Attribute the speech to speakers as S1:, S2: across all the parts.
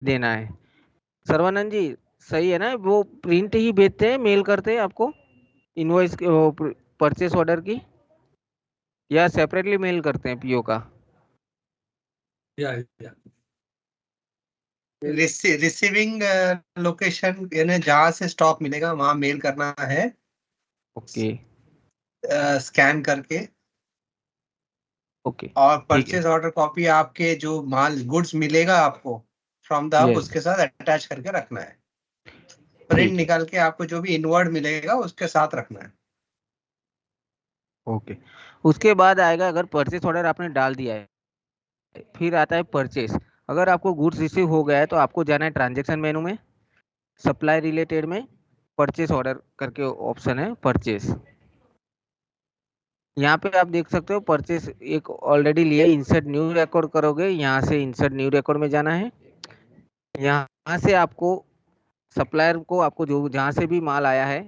S1: देना है। सर्वानंद जी सही है ना, वो प्रिंट ही भेजते हैं, मेल करते हैं आपको इनवॉइस परचेस ऑर्डर की, या सेपरेटली मेल करते हैं पीओ का?
S2: या या
S3: रिसीविंग लोकेशन यानी जहाँ से स्टॉक मिलेगा वहां मेल करना है,
S1: ओके
S3: स्कैन करके।
S1: ओके
S3: और
S1: ठीक है।
S3: परचेज ऑर्डर कॉपी आपके जो माल गुड्स मिलेगा आपको फ्रॉम द हब,
S1: यस
S3: उसके साथ अटैच करके रखना है। प्रिंट
S1: ठीक है।
S3: निकाल के आपको जो भी इनवर्ड मिलेगा उसके साथ रखना है।
S1: ओके, उसके बाद आएगा, अगर परचेस ऑर्डर आपने डाल दिया है, फिर आता है परचेस। अगर आपको गुड्स रिसीव हो गया है तो आपको जाना है ट्रांजेक्शन मेनू में, सप्लाई रिलेटेड में परचेस ऑर्डर करके ऑप्शन है परचेस। यहाँ पे आप देख सकते हो परचेस एक ऑलरेडी लिया, इंसर्ट न्यू रिकॉर्ड करोगे, यहाँ से इंसर्ट न्यू रिकॉर्ड में जाना है। यहाँ से आपको सप्लायर को, आपको जो जहाँ से भी माल आया है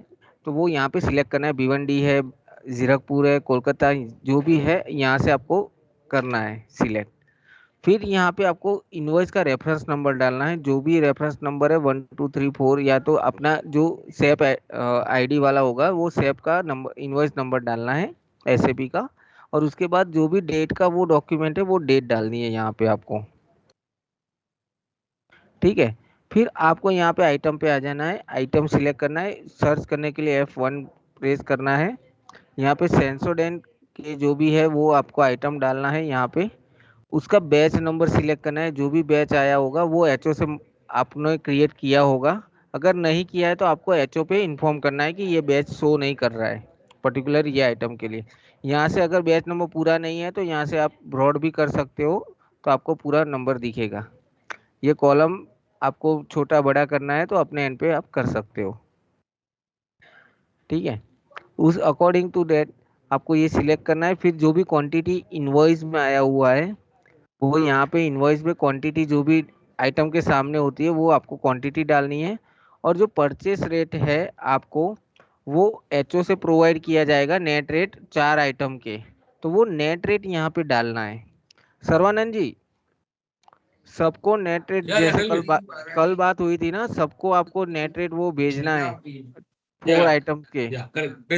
S1: तो वो यहाँ पे सिलेक्ट करना है, भिवंडी है, जीरकपुर है, कोलकाता, जो भी है यहाँ से आपको करना है सिलेक्ट। फिर यहाँ पे आपको इनवॉइस का रेफरेंस नंबर डालना है, जो भी रेफरेंस नंबर है 1234, या तो अपना जो सेप आईडी वाला होगा वो सेप का नंबर, इनवॉइस नंबर डालना है एसएपी का। और उसके बाद जो भी डेट का वो डॉक्यूमेंट है वो डेट डालनी है यहाँ पे आपको, ठीक है। फिर आपको यहाँ पे आइटम पे आ जाना है, आइटम सिलेक्ट करना है, सर्च करने के लिए F1 प्रेस करना है। यहाँ पे सेंसोडेंट के जो भी है वो आपको आइटम डालना है यहाँ पे, उसका बैच नंबर सिलेक्ट करना है, जो भी बैच आया होगा वो एचओ से आपने क्रिएट किया होगा। अगर नहीं किया है तो आपको एचओ पे इन्फॉर्म करना है कि ये बैच शो नहीं कर रहा है पर्टिकुलर ये आइटम के लिए। यहाँ से अगर बैच नंबर पूरा नहीं है तो यहाँ से आप ब्रॉड भी कर सकते हो, तो आपको पूरा नंबर दिखेगा। ये कॉलम आपको छोटा बड़ा करना है तो अपने एंड पे आप कर सकते हो, ठीक है। उस अकॉर्डिंग टू डेट आपको ये सिलेक्ट करना है। फिर जो भी क्वांटिटी इनवॉइस में आया हुआ है वो यहाँ पे इनवॉइस में क्वांटिटी जो भी आइटम के सामने होती है वो आपको क्वांटिटी डालनी है। और जो परचेस रेट है आपको वो एचओ से प्रोवाइड किया जाएगा, नेट रेट 4 आइटम के, तो वो नेट रेट यहाँ पे डालना है। सर्वानंद जी सबको नेट रेट,
S2: या
S1: जैसे
S2: टेल मी
S1: कल बात हुई थी ना, सबको आपको नेट रेट वो भेजना है
S2: या
S1: 4 आइटम के।
S2: या करेक्ट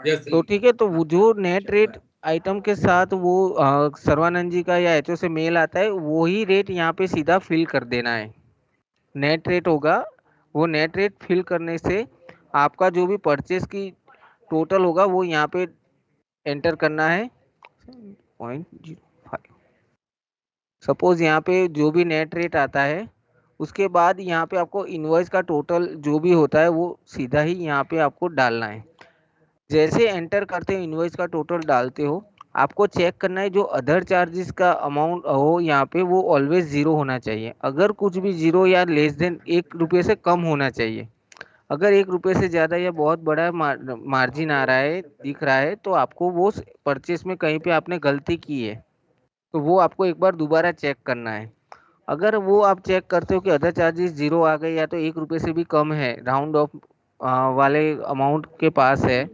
S2: यस
S1: तो ठीक है, तो वो जो नेट रेट आइटम के साथ वो सर्वानंद जी का या एचओ से मेल आता है, वो ही रेट यहाँ पे सीधा फिल कर देना है। नेट रेट होगा, वो नेट रेट फिल करने से आपका जो भी परचेस की टोटल होगा वो यहाँ पे एंटर करना है 0.05। सपोज यहाँ पे जो भी नेट रेट आता है उसके बाद यहाँ पे आपको इनवॉइस का टोटल जो भी होता है वो सीधा ही यहाँ पे आपको डालना है। जैसे एंटर करते हो इनवॉइस का टोटल डालते हो, आपको चेक करना है जो अदर चार्जेस का अमाउंट हो यहाँ पे वो ऑलवेज जीरो होना चाहिए। अगर कुछ भी जीरो या लेस देन 1 रुपये से कम होना चाहिए। अगर 1 रुपये से ज़्यादा या बहुत बड़ा मार्जिन आ रहा है, दिख रहा है, तो आपको वो परचेस में कहीं पे आपने गलती की है, तो वो आपको एक बार दोबारा चेक करना है। अगर वो आप चेक करते हो कि अदर चार्जेस जीरो आ गए या तो 1 रुपये से भी कम है, राउंड ऑफ वाले अमाउंट के पास है,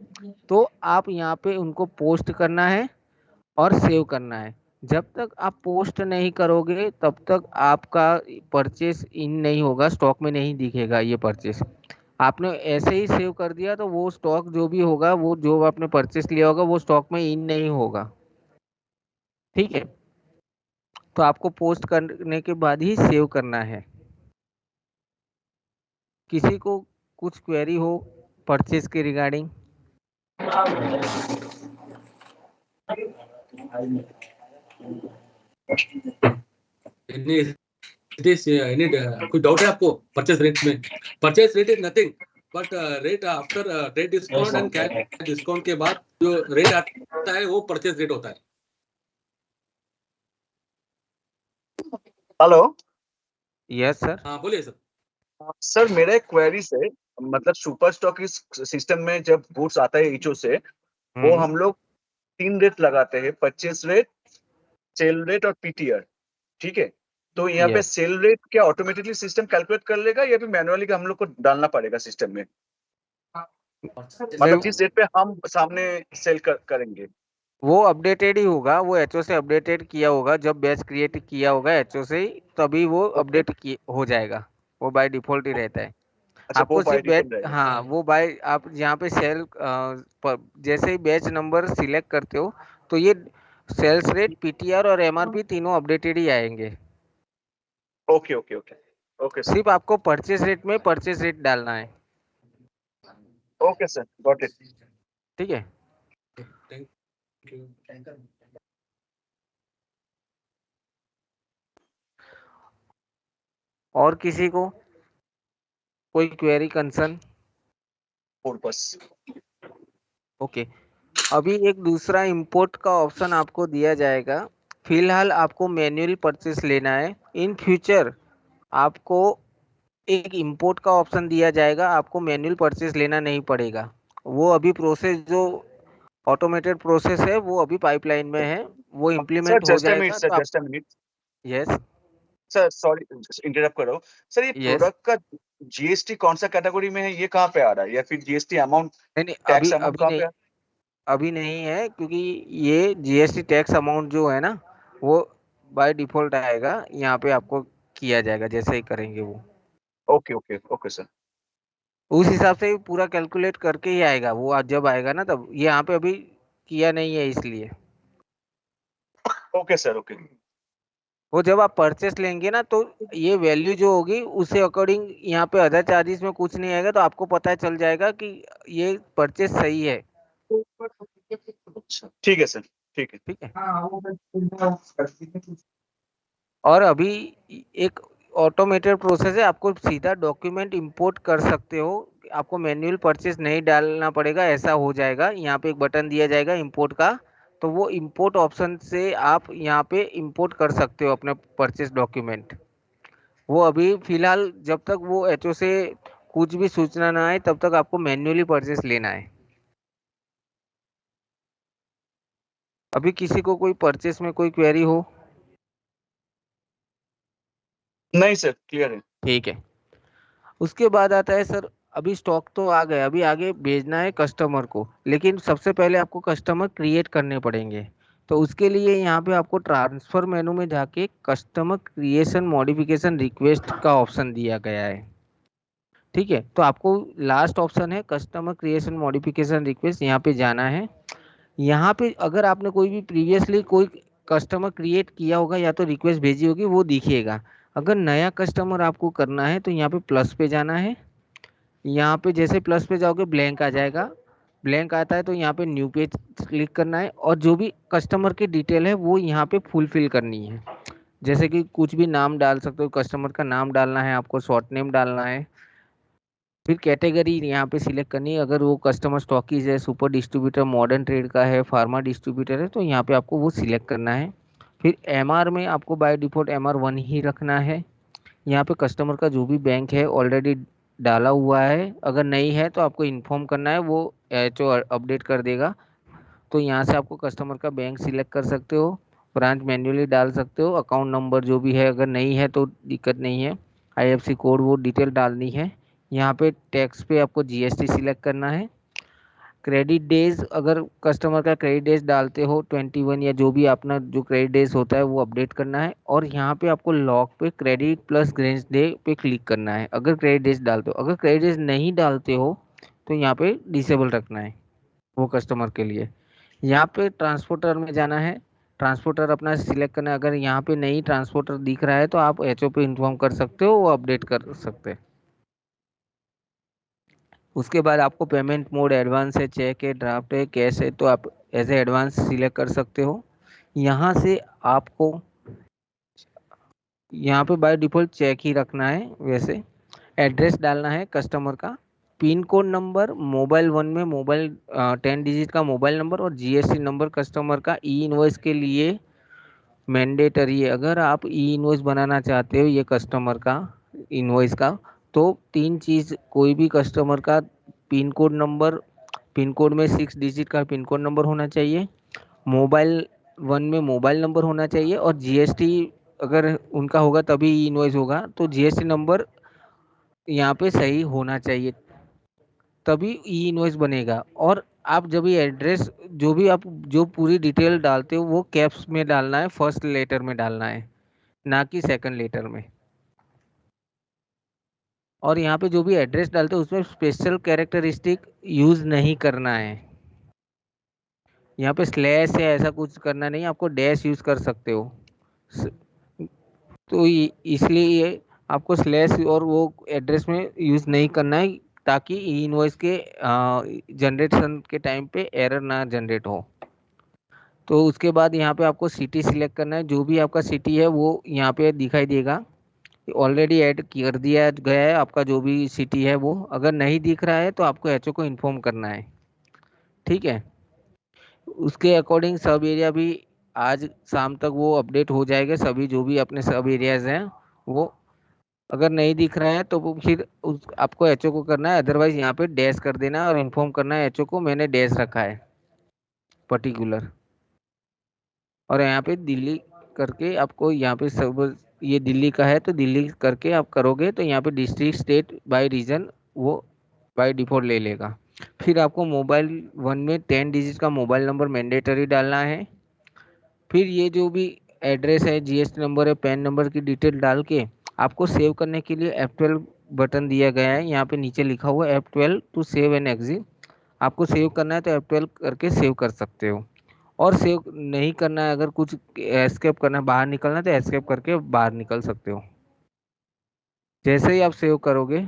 S1: तो आप यहाँ पे उनको पोस्ट करना है और सेव करना है। जब तक आप पोस्ट नहीं करोगे तब तक आपका परचेस इन नहीं होगा, स्टॉक में नहीं दिखेगा ये परचेस। आपने ऐसे ही सेव कर दिया तो वो स्टॉक जो भी होगा, वो जो आपने परचेस लिया होगा वो स्टॉक में इन नहीं होगा, ठीक है। तो आपको पोस्ट करने के बाद ही सेव करना है। किसी को कुछ क्वेरी हो परचेस के रिगार्डिंग?
S2: एनी कोई डाउट है आपको परचेस रेट में? Purchase rate is nothing but rate after rate discount and cash discount के बाद जो रेट आता है वो परचेस रेट होता है।
S4: Hello
S1: yes sir.
S2: हाँ बोलिए सर।
S4: सर, मेरा एक क्वेरी है। मतलब सुपर स्टॉक इस सिस्टम में जब गुड्स आता है ईचो से, वो हम लोग 3 रेट लगाते हैं, परचेस रेट, सेल रेट और पीटीआर, ठीक है। तो यहाँ पे
S1: यस
S4: सेल रेट क्या ऑटोमेटिकली सिस्टम कैलकुलेट कर लेगा या फिर मैनुअली हम लोग को डालना पड़ेगा सिस्टम में? मतलब जिस रेट पे हम सामने सेल करेंगे।
S1: वो अपडेटेड ही होगा, वो एचओ से अपडेटेड किया होगा, जब बैच क्रिएट किया होगा एचओ से ही, तभी वो अपडेट हो जाएगा। वो बाय डिफॉल्ट ही रहता है।
S4: अच्छा, वो
S1: आपको
S4: बाय
S1: सिर्फ बैच,
S4: डिफॉल्ट रहेगा।
S1: हाँ वो बाय, आप यहाँ पे सेल जैसे ही बैच नंबर सिलेक्ट करते हो तो ये सेल्स रेट, पीटीआर और एमआरपी तीनों अपडेटेड ही आएंगे।
S4: Okay okay okay okay sir.
S1: सिर्फ आपको परचेस रेट में परचेस रेट डालना है।
S4: Okay sir, got it.
S1: ठीक है।
S2: Thank you.
S1: और किसी को कोई क्वेरी कंसर्न?
S4: बस।
S1: ओके। अभी एक दूसरा इंपोर्ट का ऑप्शन आपको दिया जाएगा। फिलहाल आपको मैन्युअल परचेस लेना है। इन फ्यूचर आपको एक इंपोर्ट का ऑप्शन दिया जाएगा, आपको मैन्युअल परचेस लेना नहीं पड़ेगा। वो अभी प्रोसेस जो ऑटोमेटेड प्रोसेस है वो अभी पाइपलाइन में है, वो
S4: सर
S1: इम्प्लीमेंट हो
S4: जस्ट अ मिनट,
S1: जाएगा
S4: सर
S1: तो आप।
S4: Just a minute.
S1: Yes
S4: sir sorry, interrupt कर रहा हूँ। सर ये
S1: यस।
S4: प्रोडक्ट का जीएसटी कौन सा कैटेगरी में है, ये कहाँ पे आ रहा है, या फिर जीएसटी अमाउंट,
S1: नहीं नहीं, अभी
S4: टैक्स अमाउंट
S1: अभी
S4: कहाँ
S1: नहीं,
S4: पे आ
S1: अभी नहीं है, क्योंकि ये जीएसटी टैक्स अमाउंट जो है ना वो बाय डिफॉल्ट आएगा, यहाँ पे आपको किया जाएगा जैसे ही करेंगे वो,
S4: ओके ओके ओके सर।
S1: उस हिसाब से पूरा कैलकुलेट करके ही आएगा वो। आज जब आएगा ना तब, ये यहाँ पे अभी किया नहीं है इसलिए।
S4: Okay sir, okay.
S1: वो जब आप परचेस लेंगे ना तो ये वैल्यू जो होगी उसे अकॉर्डिंग यहाँ पे अदर चार्जेस में कुछ नहीं आएगा, तो आपको पता चल जाएगा कि ये परचेस सही है।
S4: ठीक है सर, ठीक है।
S1: ठीक है। और अभी एक ऑटोमेटेड प्रोसेस है, आपको सीधा डॉक्यूमेंट इंपोर्ट कर सकते हो, आपको मैन्युअल परचेस नहीं डालना पड़ेगा, ऐसा हो जाएगा। यहाँ पे एक बटन दिया जाएगा इंपोर्ट का, तो वो इंपोर्ट ऑप्शन से आप यहाँ पे इंपोर्ट कर सकते हो अपने परचेस डॉक्यूमेंट। वो अभी फिलहाल जब तक वो एचओ से कुछ भी सूचना ना आए तब तक आपको मैन्युअली परचेस लेना है। अभी किसी को कोई परचेस में कोई क्वेरी हो?
S4: नहीं सर, क्लियर है।
S1: ठीक है। उसके बाद आता है सर, अभी स्टॉक तो आ गया, अभी आगे भेजना है कस्टमर को, लेकिन सबसे पहले आपको कस्टमर क्रिएट करने पड़ेंगे। तो उसके लिए यहाँ पे आपको ट्रांसफर मेनू में जाके कस्टमर क्रिएशन मॉडिफिकेशन रिक्वेस्ट का ऑप्शन दिया गया है। ठीक है, तो आपको लास्ट ऑप्शन है कस्टमर क्रिएशन मॉडिफिकेशन रिक्वेस्ट, यहाँ पे जाना है। यहाँ पे अगर आपने कोई भी प्रीवियसली कोई कस्टमर क्रिएट किया होगा या तो रिक्वेस्ट भेजी होगी वो दिखेगा। अगर नया कस्टमर आपको करना है तो यहाँ पे प्लस पे जाना है। यहाँ पे जैसे प्लस पे जाओगे ब्लैंक आ जाएगा, ब्लैंक आता है तो यहाँ पे न्यू पेज क्लिक करना है, और जो भी कस्टमर की डिटेल है वो यहाँ पे फुलफिल करनी है। जैसे कि कुछ भी नाम डाल सकते हो, कस्टमर का नाम डालना है आपको, शॉर्ट नेम डालना है। फिर कैटेगरी यहाँ पे सिलेक्ट करनी है, अगर वो कस्टमर स्टॉकीज है, सुपर डिस्ट्रीब्यूटर, मॉडर्न ट्रेड का है, फार्मा डिस्ट्रीब्यूटर है, तो यहाँ पे आपको वो सिलेक्ट करना है। फिर एमआर में आपको बाय डिफॉल्ट MR1 ही रखना है। यहाँ पे कस्टमर का जो भी बैंक है ऑलरेडी डाला हुआ है, अगर नहीं है तो आपको इन्फॉर्म करना है, वो एचओ अपडेट कर देगा। तो यहाँ से आपको कस्टमर का बैंक सिलेक्ट कर सकते हो, ब्रांच मैन्युअली डाल सकते हो, अकाउंट नंबर जो भी है, अगर नहीं है तो दिक्कत नहीं है, आईएफसी कोड वो डिटेल डालनी है। यहाँ पे टैक्स पे आपको जीएसटी सिलेक्ट करना है। क्रेडिट डेज, अगर कस्टमर का क्रेडिट डेज डालते हो 21 या जो भी अपना जो क्रेडिट डेज होता है वो अपडेट करना है। और यहाँ पे आपको लॉक पे क्रेडिट प्लस ग्रेस डे पे क्लिक करना है अगर क्रेडिट डेज डालते हो। अगर क्रेडिट डेज नहीं डालते हो तो यहाँ पे डिसेबल रखना है वो कस्टमर के लिए। यहाँ पे ट्रांसपोर्टर में जाना है, ट्रांसपोर्टर अपना सिलेक्ट करना है। अगर यहाँ पे नहीं ट्रांसपोर्टर दिख रहा है तो आप एचओ पे इन्फॉर्म कर सकते हो, वो अपडेट कर सकते हैं। उसके बाद आपको पेमेंट मोड एडवांस है, चेक है, ड्राफ्ट है, कैश है, तो आप ऐसे एडवांस सिलेक्ट कर सकते हो। यहाँ से आपको यहाँ पे बाय डिफॉल्ट चेक ही रखना है। वैसे एड्रेस डालना है कस्टमर का, पिन कोड नंबर, मोबाइल 1 में मोबाइल 10 डिजिट का मोबाइल नंबर, और जीएसटी नंबर कस्टमर का ई इनवॉइस के लिए मैंडेटरी है। अगर आप ई इनवॉइस बनाना चाहते हो ये कस्टमर का इनवॉइस का, तो 3 चीज़, कोई भी कस्टमर का pin code number, pin code में 6 डिजिट का पिन कोड नंबर होना चाहिए, मोबाइल 1 में मोबाइल नंबर होना चाहिए, और जीएसटी अगर उनका होगा तभी ई इनवॉइस होगा, तो जीएसटी नंबर यहाँ पे सही होना चाहिए, तभी ई इनवॉइस बनेगा। और आप जब ये एड्रेस जो भी आप जो पूरी डिटेल डालते हो वो कैप्स में डालना है, फर्स्ट लेटर में डालना है, ना कि सेकंड लेटर में। और यहाँ पे जो भी एड्रेस डालते हो उसमें स्पेशल कैरेक्टरिस्टिक यूज नहीं करना है। यहाँ पे स्लैश या ऐसा कुछ करना नहीं, आपको डैश यूज कर सकते हो। तो इसलिए ये आपको स्लैश और वो एड्रेस में यूज नहीं करना है, ताकि इनवॉइस के जनरेशन के टाइम पे एरर ना जनरेट हो। तो उसके बाद यहाँ पे आपको सिटी सिलेक्ट करना है, जो भी आपका सिटी है वो यहाँ पे दिखाई देगा। ऑलरेडी ऐड कर दिया गया है आपका जो भी सिटी है वो। अगर नहीं दिख रहा है तो आपको एचओ को इन्फॉर्म करना है, ठीक है। उसके अकॉर्डिंग सब एरिया भी आज शाम तक वो अपडेट हो जाएगा, सभी जो भी अपने सब एरियाज हैं वो। अगर नहीं दिख रहा है तो वो फिर आपको एचओ को करना है, अदरवाइज यहाँ पे डैश कर देना है और इन्फॉर्म करना है एचओ को मैंने डैश रखा है पर्टिकुलर। और यहाँ पे दिल्ली करके आपको यहाँ पे सब, ये दिल्ली का है तो दिल्ली करके आप करोगे तो यहाँ पे डिस्ट्रिक्ट स्टेट बाय रीजन वो बाय डिफॉल्ट ले लेगा। फिर आपको मोबाइल 1 में 10 डिजिट का मोबाइल नंबर मैंडेटरी डालना है। फिर ये जो भी एड्रेस है, जीएसटी नंबर है, पैन नंबर की डिटेल डाल के आपको सेव करने के लिए F12 बटन दिया गया है, यहाँ पे नीचे लिखा हुआ है F12 to save and exit. आपको सेव करना है तो F12 करके सेव कर सकते हो। और सेव नहीं करना है, अगर कुछ एस्केप करना है, बाहर निकलना है तो एस्केप करके बाहर निकल सकते हो। जैसे ही आप सेव करोगे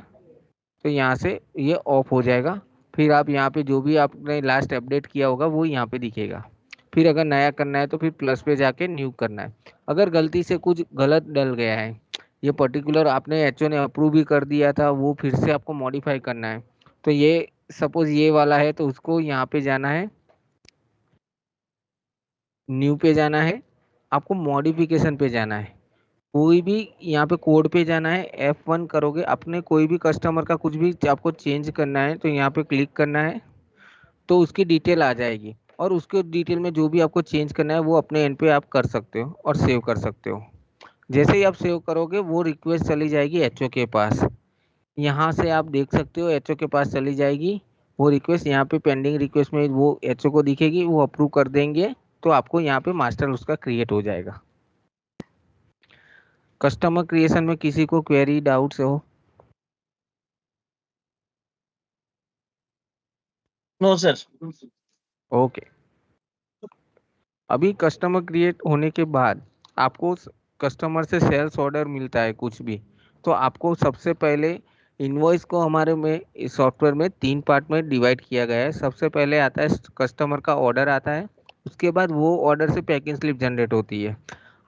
S1: तो यहाँ से ये ऑफ हो जाएगा। फिर आप यहाँ पे जो भी आपने लास्ट अपडेट किया होगा वो यहाँ पे दिखेगा। फिर अगर नया करना है तो फिर प्लस पे जाके न्यू करना है। अगर गलती से कुछ गलत डल गया है, ये पर्टिकुलर आपने एचओ ने अप्रूव भी कर दिया था, वो फिर से आपको मॉडिफाई करना है, तो ये सपोज ये वाला है तो उसको यहाँ पे जाना है, न्यू पे जाना है, आपको मॉडिफिकेशन पे जाना है। कोई भी यहाँ पे कोड पे जाना है, F1 करोगे, अपने कोई भी कस्टमर का कुछ भी आपको चेंज करना है तो यहाँ पे क्लिक करना है, तो उसकी डिटेल आ जाएगी। और उसके डिटेल में जो भी आपको चेंज करना है वो अपने एंड पे आप कर सकते हो और सेव कर सकते हो। जैसे ही आप सेव करोगे वो रिक्वेस्ट चली जाएगी एचओ के पास। यहाँ से आप देख सकते हो एचओ के पास चली जाएगी वो रिक्वेस्ट। यहाँ पे पेंडिंग रिक्वेस्ट में वो एचओ को दिखेगी, वो अप्रूव कर देंगे तो आपको यहाँ पे मास्टर उसका क्रिएट हो जाएगा। कस्टमर क्रिएशन में किसी को क्वेरी डाउट्स हो?
S4: No sir.
S1: ओके। अभी कस्टमर क्रिएट होने के बाद आपको कस्टमर से सेल्स ऑर्डर मिलता है कुछ भी, तो आपको सबसे पहले इनवॉइस को हमारे में सॉफ्टवेयर में 3 पार्ट में डिवाइड किया गया है। सबसे पहले आता है कस्टमर का ऑर्डर आता है, उसके बाद वो ऑर्डर से पैकिंग स्लिप जनरेट होती है।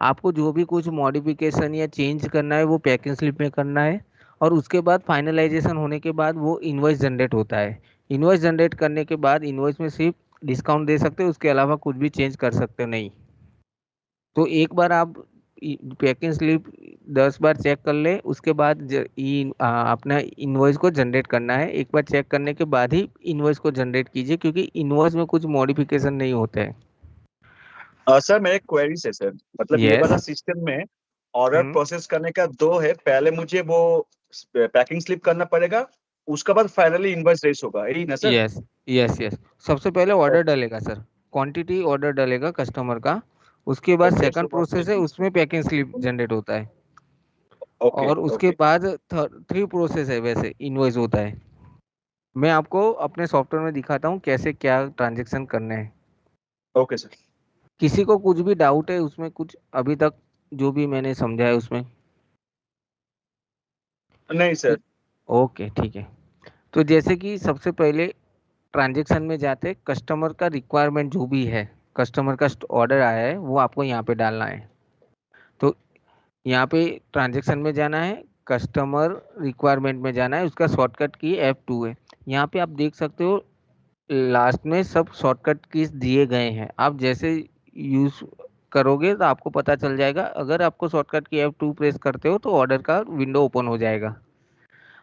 S1: आपको जो भी कुछ मॉडिफिकेशन या चेंज करना है वो पैकिंग स्लिप में करना है। और उसके बाद फाइनलाइजेशन होने के बाद वो इनवॉइस जनरेट होता है। इनवॉइस जनरेट करने के बाद इनवॉइस में सिर्फ डिस्काउंट दे सकते हो, उसके अलावा कुछ भी चेंज कर सकते हो नहीं। तो एक बार आप पैकिंग स्लिप 10 बार चेक कर ले, उसके बाद अपना इनवॉइस को जनरेट करना है। एक बार चेक करने के बाद ही इनवॉइस को जनरेट कीजिए, क्योंकि इनवॉइस में कुछ मॉडिफिकेशन नहीं होते हैं।
S4: सर मेरे क्वेरी है सर, मतलब ये वाला सिस्टम में ऑर्डर प्रोसेस करने का 2 है। पहले मुझे वो पैकिंग स्लिप करना पड़ेगा, उसके बाद फाइनली इनवॉइस रेस होगा, यही ना सर?
S1: Yes yes yes. सबसे पहले ऑर्डर डालेगा सर, क्वांटिटी ऑर्डर डालेगा कस्टमर का। उसके बाद सेकंड प्रोसेस है, उसमें पैकिंग स्लिप जनरेट होता है। और उसके बाद 3 प्रोसेस है वैसे इनवॉइस होता है। मैं आपको अपने सॉफ्टवेयर में दिखाता हूँ कैसे क्या ट्रांजेक्शन करने हैं।
S4: Okay sir.
S1: किसी को कुछ भी डाउट है उसमें, कुछ अभी तक जो भी मैंने समझा है उसमें?
S4: नहीं सर।
S1: ओके ठीक है। तो जैसे कि सबसे पहले ट्रांजेक्शन में जाते कस्टमर का रिक्वायरमेंट जो भी है, कस्टमर का ऑर्डर आया है वो आपको यहाँ पे डालना है। तो यहाँ पे ट्रांजेक्शन में जाना है, कस्टमर रिक्वायरमेंट में जाना है, उसका शॉर्टकट की F2 है। यहाँ पे आप देख सकते हो लास्ट में सब शॉर्टकट कीज दिए गए हैं। आप जैसे यूज करोगे तो आपको पता चल जाएगा। अगर आपको शॉर्टकट की F2 प्रेस करते हो तो ऑर्डर का विंडो ओपन हो जाएगा।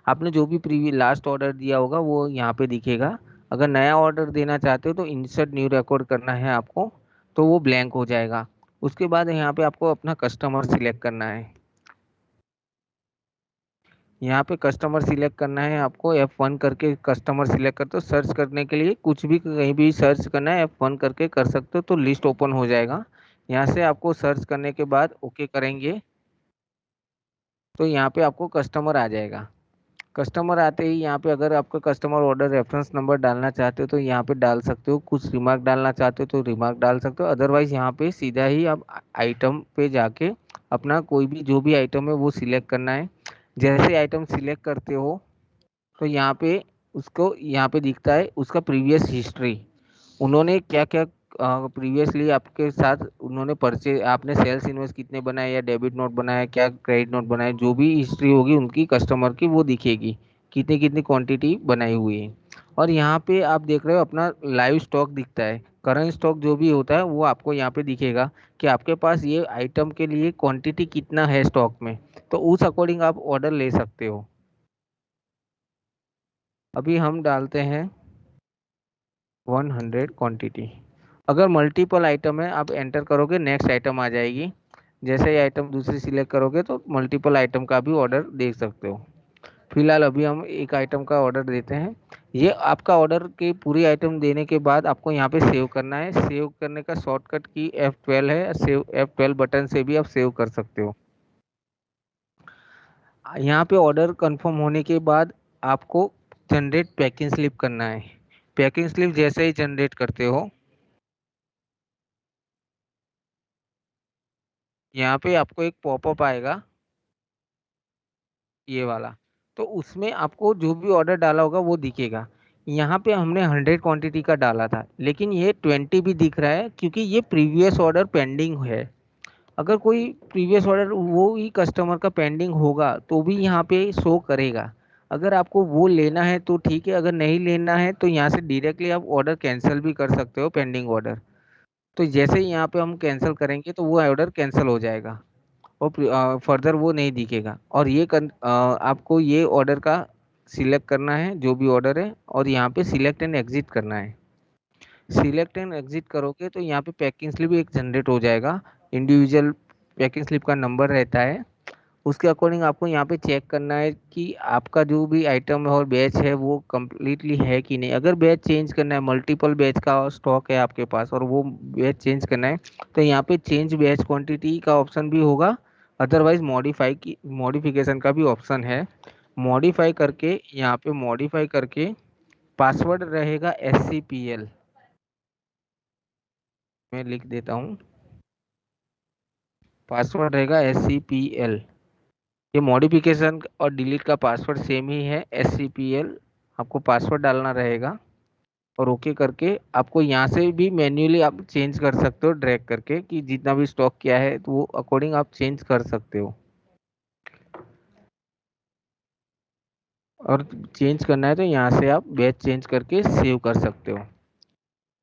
S1: आपने जो भी प्रीवियस लास्ट ऑर्डर दिया होगा वो यहाँ पे दिखेगा। अगर नया ऑर्डर देना चाहते हो तो इंसर्ट न्यू रिकॉर्ड करना है आपको, तो वो ब्लैंक हो जाएगा। उसके बाद यहाँ पे आपको अपना कस्टमर सिलेक्ट करना है। यहाँ पे कस्टमर सिलेक्ट करना है आपको, F1 करके कस्टमर सिलेक्ट करते हो। सर्च करने के लिए कुछ भी कहीं भी सर्च करना है F1 करके कर सकते हो, तो लिस्ट ओपन हो जाएगा। यहाँ से आपको सर्च करने के बाद ओके करेंगे तो यहाँ पे आपको कस्टमर आ जाएगा। कस्टमर आते ही यहाँ पे अगर आपका कस्टमर ऑर्डर रेफरेंस नंबर डालना चाहते हो तो यहाँ पे डाल सकते हो, कुछ रिमार्क डालना चाहते हो तो रिमार्क डाल सकते हो। अदरवाइज यहाँ पे सीधा ही आप आइटम पे जाके अपना कोई भी जो भी आइटम है वो सिलेक्ट करना है। जैसे आइटम सिलेक्ट करते हो तो यहाँ पे उसको यहाँ पे दिखता है उसका प्रीवियस हिस्ट्री, उन्होंने क्या क्या प्रीवियसली आपके साथ उन्होंने परचेज, आपने सेल्स इनवॉइस कितने बनाए या डेबिट नोट बनाया, क्या क्रेडिट नोट बनाए, जो भी हिस्ट्री होगी उनकी कस्टमर की वो दिखेगी, कितनी कितनी क्वांटिटी बनाई हुई है। और यहाँ पे आप देख रहे हो अपना लाइव स्टॉक दिखता है, करंट स्टॉक जो भी होता है वो आपको यहाँ पे दिखेगा कि आपके पास ये आइटम के लिए क्वांटिटी कितना है स्टॉक में, तो उस अकॉर्डिंग आप ऑर्डर ले सकते हो। अभी हम डालते हैं 100 क्वांटिटी। अगर मल्टीपल आइटम है आप एंटर करोगे नेक्स्ट आइटम आ जाएगी, जैसे ही आइटम दूसरी सिलेक्ट करोगे तो मल्टीपल आइटम का भी ऑर्डर देख सकते हो। फिलहाल अभी हम एक आइटम का ऑर्डर देते हैं। ये आपका ऑर्डर की पूरी आइटम देने के बाद आपको यहाँ पे सेव करना है। सेव करने का शॉर्टकट की F12 है, सेव F12 बटन से भी आप सेव कर सकते हो। यहाँ पे ऑर्डर कंफर्म होने के बाद आपको जनरेट पैकिंग स्लिप करना है। पैकिंग स्लिप जैसे ही जनरेट करते हो यहाँ पे आपको एक पॉपअप आएगा ये वाला, तो उसमें आपको जो भी ऑर्डर डाला होगा वो दिखेगा। यहाँ पे हमने 100 क्वांटिटी का डाला था लेकिन ये 20 भी दिख रहा है क्योंकि ये प्रीवियस ऑर्डर पेंडिंग है। अगर कोई प्रीवियस ऑर्डर वो ही कस्टमर का पेंडिंग होगा तो भी यहाँ पे शो करेगा। अगर आपको वो लेना है तो ठीक है, अगर नहीं लेना है तो यहाँ से डायरेक्टली आप ऑर्डर कैंसिल भी कर सकते हो, पेंडिंग ऑर्डर। तो जैसे ही यहाँ पे हम कैंसिल करेंगे तो वो ऑर्डर कैंसिल हो जाएगा और फर्दर वो नहीं दिखेगा। और ये आपको ये ऑर्डर का सिलेक्ट करना है जो भी ऑर्डर है और यहाँ पे सिलेक्ट एंड एग्जिट करना है। सिलेक्ट एंड एग्जिट करोगे तो यहाँ पे पैकिंग स्लिप एक जनरेट हो जाएगा, इंडिविजुअल पैकिंग स्लिप का नंबर रहता है। उसके अकॉर्डिंग आपको यहाँ पे चेक करना है कि आपका जो भी आइटम और बैच है वो कम्प्लीटली है कि नहीं। अगर बैच चेंज करना है, मल्टीपल बैच का स्टॉक है आपके पास और वो बैच चेंज करना है तो यहाँ पे चेंज बैच क्वांटिटी का ऑप्शन भी होगा, अदरवाइज मॉडिफिकेशन का भी ऑप्शन है। मॉडिफाई करके यहाँ पे मॉडिफाई करके पासवर्ड रहेगा SCPL, मैं लिख देता हूँ, पासवर्ड रहेगा SCPL। ये मॉडिफिकेशन और डिलीट का पासवर्ड सेम ही है SCPL, आपको पासवर्ड डालना रहेगा और ओके करके आपको यहाँ से भी मैन्युअली आप चेंज कर सकते हो ड्रैग करके कि जितना भी स्टॉक किया है तो वो अकॉर्डिंग आप चेंज कर सकते हो। और चेंज करना है तो यहाँ से आप बैच चेंज करके सेव कर सकते हो।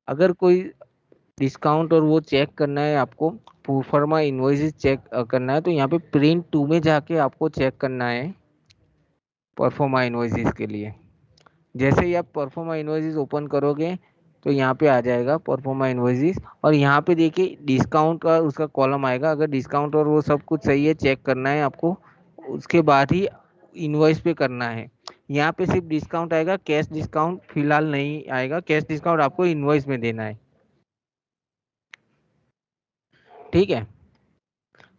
S1: अगर कोई डिस्काउंट और वो चेक करना है आपको, प्रोफर्मा इनवॉइसेस चेक करना है तो यहाँ पे प्रिंट 2 में जाके आपको चेक करना है परफॉर्मा इनवॉइसेस के लिए। जैसे ही आप परफॉर्मा इनवॉइसेस ओपन करोगे तो यहाँ पे आ जाएगा परफॉर्मा इनवॉइसेस और यहाँ पे देखिए डिस्काउंट का उसका कॉलम आएगा। अगर डिस्काउंट और वो सब कुछ सही है चेक करना है आपको, उसके बाद ही इनवॉइस पे करना है। यहाँ पे सिर्फ डिस्काउंट आएगा, कैश डिस्काउंट फिलहाल नहीं आएगा, कैश डिस्काउंट आपको इनवॉइस में देना है। ठीक है,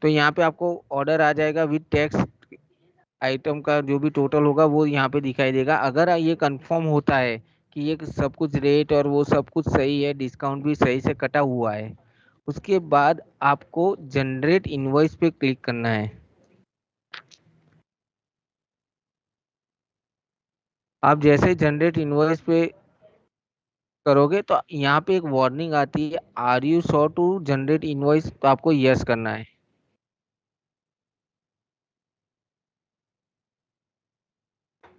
S1: तो यहाँ पे आपको ऑर्डर आ जाएगा विद टैक्स, आइटम का जो भी टोटल होगा वो यहाँ पे दिखाई देगा। अगर ये कंफर्म होता है कि ये सब कुछ रेट और वो सब कुछ सही है, डिस्काउंट भी सही से कटा हुआ है, उसके बाद आपको जनरेट इनवॉइस पे क्लिक करना है। आप जैसे जनरेट इनवॉइस पे करोगे तो यहाँ पे एक वार्निंग आती है, are you sure to generate invoice, तो आपको यस करना है।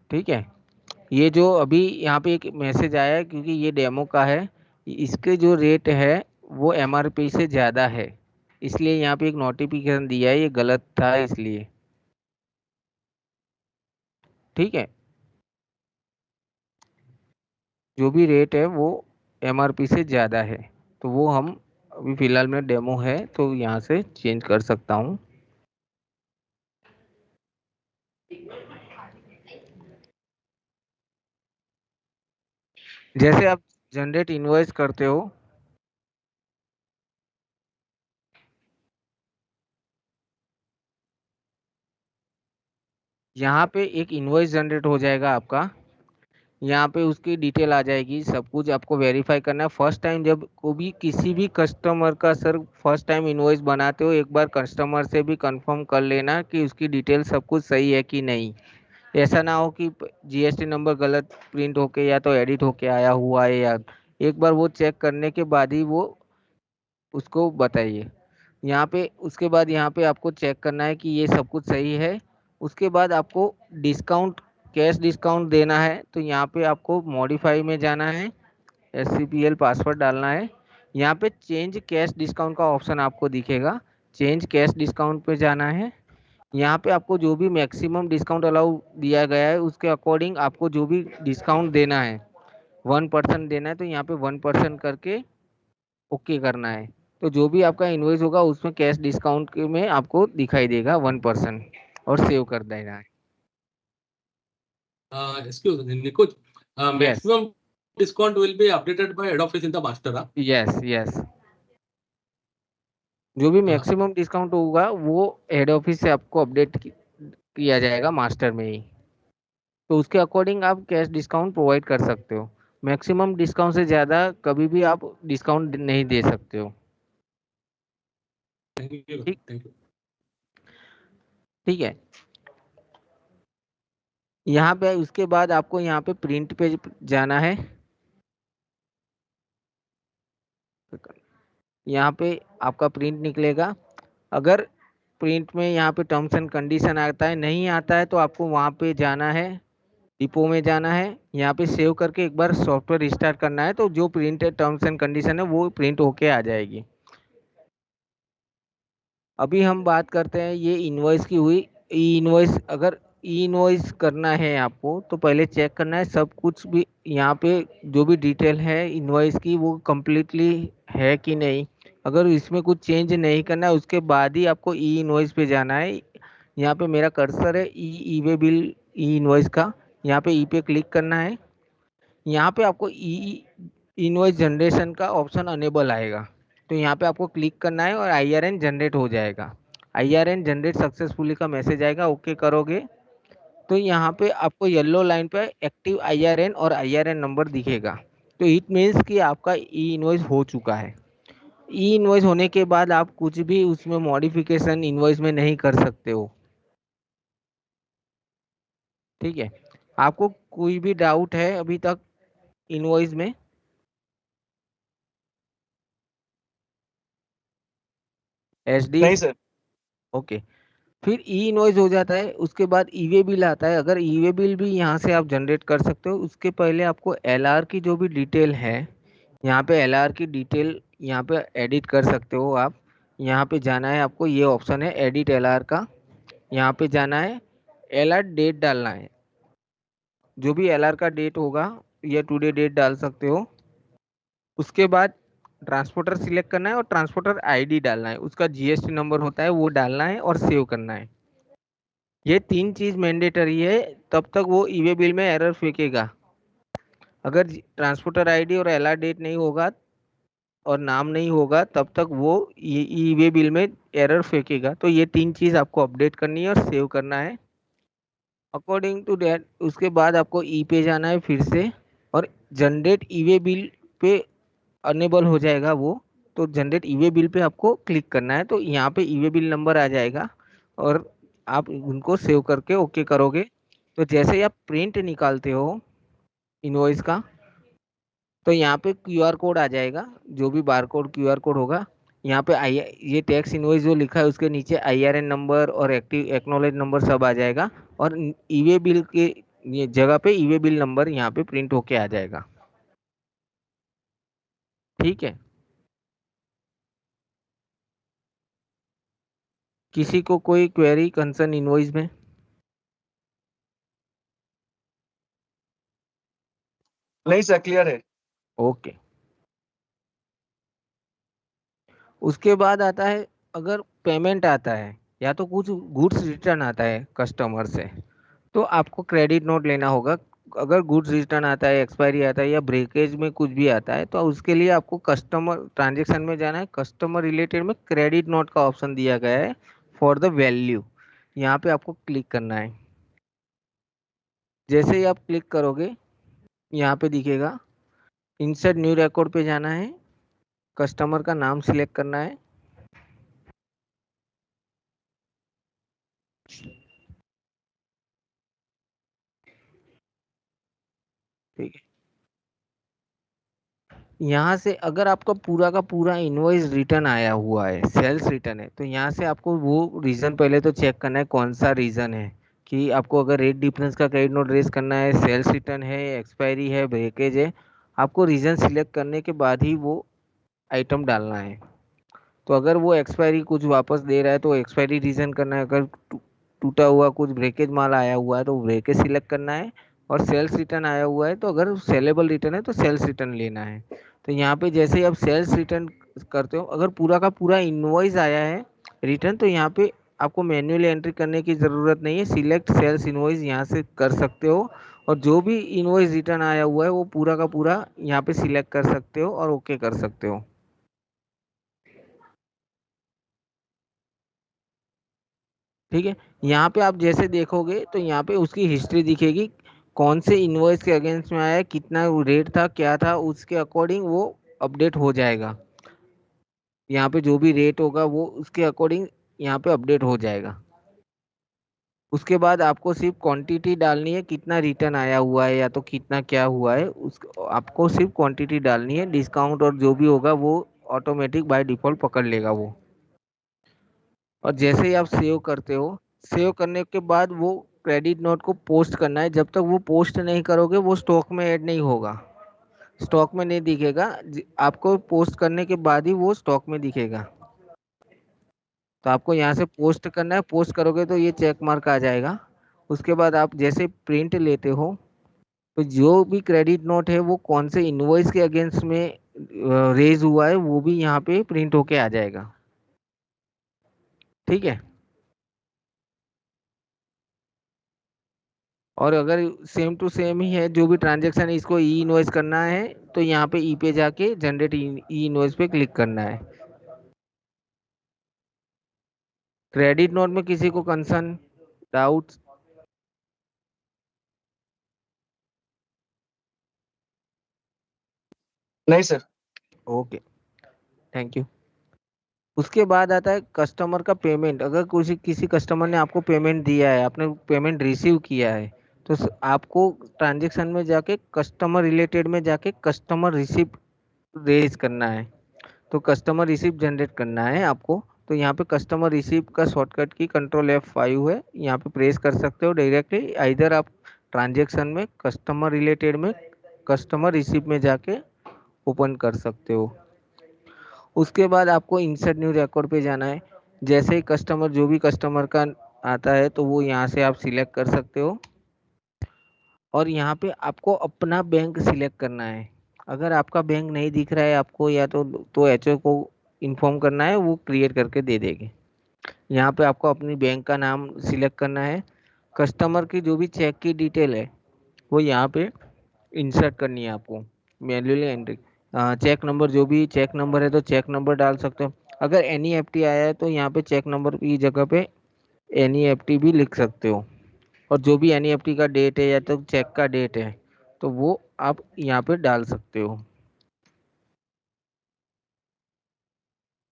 S1: ठीक है, ये जो अभी यहाँ पे एक मैसेज आया है क्योंकि ये डेमो का है, इसके जो रेट है वो MRP से ज़्यादा है, इसलिए यहाँ पे एक नोटिफिकेशन दिया है, ये गलत था इसलिए। ठीक है, जो भी रेट है वो MRP से ज़्यादा है, तो वो हम अभी फ़िलहाल में डेमो है तो यहाँ से चेंज कर सकता हूँ। जैसे आप जनरेट इनवॉइस करते हो, यहाँ पे एक इनवॉइस जनरेट हो जाएगा आपका। यहाँ पे उसकी डिटेल आ जाएगी, सब कुछ आपको वेरीफाई करना है। फर्स्ट टाइम जब को भी किसी भी कस्टमर का सर फर्स्ट टाइम इनवॉइस बनाते हो, एक बार कस्टमर से भी कंफर्म कर लेना कि उसकी डिटेल सब कुछ सही है कि नहीं। ऐसा ना हो कि जीएसटी नंबर गलत प्रिंट होके या तो एडिट होके आया हुआ है, या एक बार वो चेक करने के बाद ही वो उसको बताइए। यहाँ पे उसके बाद यहाँ पे आपको चेक करना है कि ये सब कुछ सही है। उसके बाद आपको डिस्काउंट, कैश डिस्काउंट देना है, तो यहाँ पे आपको मॉडिफाई में जाना है, SCPL पासवर्ड डालना है। यहाँ पे चेंज कैश डिस्काउंट का ऑप्शन आपको दिखेगा, चेंज कैश डिस्काउंट पे जाना है। यहाँ पे आपको जो भी मैक्सिमम डिस्काउंट अलाउ दिया गया है उसके अकॉर्डिंग आपको जो भी डिस्काउंट देना है 1% देना है, तो यहाँ पे 1% करके ओके करना है। तो जो भी आपका इनवॉइस होगा उसमें कैश डिस्काउंट में आपको दिखाई देगा 1% और सेव कर देना है।
S2: Excuse me, Nikunj.
S1: Yes.
S2: Maximum discount will be updated by head office in the master.
S1: Yes yes, जो भी मैक्सिमम डिस्काउंट होगा वो हेड ऑफिस से आपको अपडेट किया जाएगा मास्टर में ही, तो उसके अकॉर्डिंग आप कैश डिस्काउंट प्रोवाइड कर सकते हो। मैक्सिमम डिस्काउंट से ज़्यादा कभी भी आप डिस्काउंट नहीं दे सकते हो।
S2: Thank you.
S1: ठीक,
S2: Thank you.
S1: ठीक है। यहाँ पे उसके बाद आपको यहाँ पे प्रिंट पे जाना है। यहाँ पे आपका प्रिंट निकलेगा। अगर प्रिंट में यहाँ पे टर्म्स एंड कंडीशन आता है, नहीं आता है तो आपको वहाँ पे जाना है, डिपो में जाना है, यहाँ पे सेव करके एक बार सॉफ्टवेयर रिस्टार्ट करना है, तो जो प्रिंट है टर्म्स एंड कंडीशन है वो प्रिंट होके आ जाएगी। अभी हम बात करते हैं ये इनवॉइस की हुई। ई इनवॉइस, अगर ई इनवॉइस करना है आपको तो पहले चेक करना है सब कुछ भी यहाँ पे जो भी डिटेल है इनवॉइस की वो कम्प्लीटली है कि नहीं। अगर इसमें कुछ चेंज नहीं करना है उसके बाद ही आपको ई इनवॉइस पे जाना है। यहाँ पे मेरा कर्सर है ई वे बिल ई इनवॉइस का, यहाँ पे ई पे क्लिक करना है। यहाँ पे आपको ई इनवॉइस जनरेशन का ऑप्शन अनेबल आएगा, तो यहाँ पे आपको क्लिक करना है और IRN जनरेट हो जाएगा। IRN जनरेट सक्सेसफुली का मैसेज आएगा, ओके करोगे तो यहाँ पे आपको येलो लाइन पे एक्टिव IRN और IRN नंबर दिखेगा, तो इट मीन्स कि आपका ई इनवॉइस हो चुका है। ई इनवॉइस होने के बाद आप कुछ भी उसमें मॉडिफिकेशन इनवॉइस में नहीं कर सकते हो। ठीक है, आपको कोई भी डाउट है अभी तक इनवॉइस में? SD?
S4: नहीं सर।
S1: ओके, फिर ई इनवॉइस हो जाता है, उसके बाद ई वे बिल आता है। अगर ई वे बिल भी यहाँ से आप जनरेट कर सकते हो, उसके पहले आपको LR की जो भी डिटेल है यहाँ पे LR की डिटेल यहाँ पे एडिट कर सकते हो आप। यहाँ पे जाना है आपको, ये ऑप्शन है एडिट LR का, यहाँ पे जाना है, LR डेट डालना है, जो भी LR का डेट होगा या टुडे डेट डाल सकते हो। उसके बाद ट्रांसपोर्टर सिलेक्ट करना है और ट्रांसपोर्टर ID डालना है, उसका GST नंबर होता है वो डालना है और सेव करना है। ये 3 चीज मैंडेटरी है, तब तक वो ई वे बिल में एरर फेंकेगा। अगर ट्रांसपोर्टर ID और LR डेट नहीं होगा और नाम नहीं होगा तब तक वो ई वे बिल में एरर फेंकेगा। तो ये 3 चीज आपको अपडेट करनी है और सेव करना है अकॉर्डिंग टू डेट। उसके बाद आपको ई पे जाना है फिर से, और जनरेट ई वे बिल पे अनेबल हो जाएगा वो, तो जनरेट ई वे बिल पे आपको क्लिक करना है, तो यहाँ पे ई वे बिल नंबर आ जाएगा और आप उनको सेव करके ओके करोगे। तो जैसे ही आप प्रिंट निकालते हो इनवॉइस का, तो यहाँ पे QR कोड आ जाएगा, जो भी बार कोड QR कोड होगा यहाँ पे ये टैक्स इनवॉइस जो लिखा है उसके नीचे IRN नंबर और एक्टिव एक्नॉलेज नंबर सब आ जाएगा, और ई वे बिल के ये जगह पे ई वे बिल नंबर यहाँ पे प्रिंट होके आ जाएगा। ठीक है, किसी को कोई क्वेरी कंसर्न इनवॉइस में?
S4: नहीं सर, क्लियर है।
S1: ओके, उसके बाद आता है अगर पेमेंट आता है या तो कुछ गुड्स रिटर्न आता है कस्टमर से, तो आपको क्रेडिट नोट लेना होगा। अगर गुड्स रिटर्न आता है, एक्सपायरी आता है या ब्रेकेज में कुछ भी आता है, तो उसके लिए आपको कस्टमर ट्रांजेक्शन में जाना है। कस्टमर रिलेटेड में क्रेडिट नोट का ऑप्शन दिया गया है फॉर द वैल्यू, यहाँ पे आपको क्लिक करना है। जैसे ही आप क्लिक करोगे यहाँ पे दिखेगा इंसर्ट न्यू रिकॉर्ड पे जाना है, कस्टमर का नाम सिलेक्ट करना है। ठीक है, यहाँ से अगर आपका पूरा का पूरा इनवॉइस रिटर्न आया हुआ है, सेल्स रिटर्न है, तो यहाँ से आपको वो रीजन पहले तो चेक करना है कौन सा रीजन है। कि आपको अगर रेट डिफरेंस का क्रेडिट नोट रेज करना है, सेल्स रिटर्न है, एक्सपायरी है, ब्रेकेज है, आपको रीजन सिलेक्ट करने के बाद ही वो आइटम डालना है। तो अगर वो एक्सपायरी कुछ वापस दे रहा है तो एक्सपायरी रीजन करना है। अगर टूटा हुआ कुछ ब्रेकेज माल आया हुआ है तो ब्रेकेज सिलेक्ट करना है। और सेल्स रिटर्न आया हुआ है तो अगर सेलेबल रिटर्न है तो सेल्स रिटर्न लेना है। तो यहाँ पे जैसे ही आप सेल्स रिटर्न करते हो, अगर पूरा का पूरा इनवॉइस आया है रिटर्न, तो यहाँ पे आपको मैन्युअली एंट्री करने की ज़रूरत नहीं है। सिलेक्ट सेल्स इनवॉइस यहाँ से कर सकते हो और जो भी इनवॉइस रिटर्न आया हुआ है वो पूरा का पूरा यहाँ पे सिलेक्ट कर सकते हो और ओके कर सकते हो। ठीक है, यहाँ पे आप जैसे देखोगे तो यहाँ पे उसकी हिस्ट्री दिखेगी, कौन से इनवॉइस के अगेंस्ट में आया है, कितना रेट था, क्या था, उसके अकॉर्डिंग वो अपडेट हो जाएगा। यहाँ पे जो भी रेट होगा वो उसके अकॉर्डिंग यहाँ पे अपडेट हो जाएगा। उसके बाद आपको सिर्फ क्वांटिटी डालनी है, कितना रिटर्न आया हुआ है या तो कितना क्या हुआ है, उस आपको सिर्फ क्वांटिटी डालनी है। डिस्काउंट और जो भी होगा वो ऑटोमेटिक बाय डिफॉल्ट पकड़ लेगा वो। और जैसे ही आप सेव करते हो, सेव करने के बाद वो क्रेडिट नोट को पोस्ट करना है। जब तक वो पोस्ट नहीं करोगे वो स्टॉक में ऐड नहीं होगा, स्टॉक में नहीं दिखेगा। आपको पोस्ट करने के बाद ही वो स्टॉक में दिखेगा। तो आपको यहाँ से पोस्ट करना है, पोस्ट करोगे तो ये चेक मार्क आ जाएगा। उसके बाद आप जैसे प्रिंट लेते हो तो जो भी क्रेडिट नोट है वो कौन से इनवॉइस के अगेंस्ट में रेज हुआ है वो भी यहाँ पे प्रिंट होके आ जाएगा। ठीक है, और अगर सेम टू सेम ही है जो भी ट्रांजेक्शन है, इसको ई इनवॉइस करना है तो यहाँ पे ई पे जाके जनरेट ई इनवॉइस पे क्लिक करना है। क्रेडिट नोट में किसी को कंसर्न, डाउट?
S4: नहीं सर।
S1: Okay, thank you. उसके बाद आता है कस्टमर का पेमेंट। अगर किसी कस्टमर ने आपको पेमेंट दिया है, आपने पेमेंट रिसीव किया है, तो आपको ट्रांजेक्शन में जाके कस्टमर रिलेटेड में जाके कस्टमर रिसिप्ट रेज करना है। तो कस्टमर रिसिप्ट जनरेट करना है आपको। तो यहाँ पे कस्टमर रिसिप्ट का शॉर्टकट की Ctrl+F5 है, यहाँ पे प्रेस कर सकते हो डायरेक्टली। इधर आप ट्रांजेक्शन में कस्टमर रिलेटेड में कस्टमर रिसिप्ट में जाके ओपन कर सकते हो। उसके बाद आपको इंसर्ट न्यू रिकॉर्ड पे जाना है। जैसे ही कस्टमर जो भी कस्टमर का आता है तो वो यहाँ से आप सिलेक्ट कर सकते हो। और यहाँ पे आपको अपना बैंक सिलेक्ट करना है। अगर आपका बैंक नहीं दिख रहा है आपको, या तो एचओ को इन्फॉर्म करना है, वो क्रिएट करके दे देंगे। यहाँ पे आपको अपनी बैंक का नाम सिलेक्ट करना है। कस्टमर की जो भी चेक की डिटेल है वो यहाँ पे इंसर्ट करनी है आपको, मैन्युअली एंट्री। चेक नंबर, जो भी चेक नंबर है तो चेक नंबर डाल सकते हो। अगर एनईएफटी आया है तो यहाँ पे चेक नंबर की जगह पे एनईएफटी भी लिख सकते हो। और जो भी एनईएफटी का डेट है या तो चेक का डेट है तो वो आप यहाँ पे डाल सकते हो।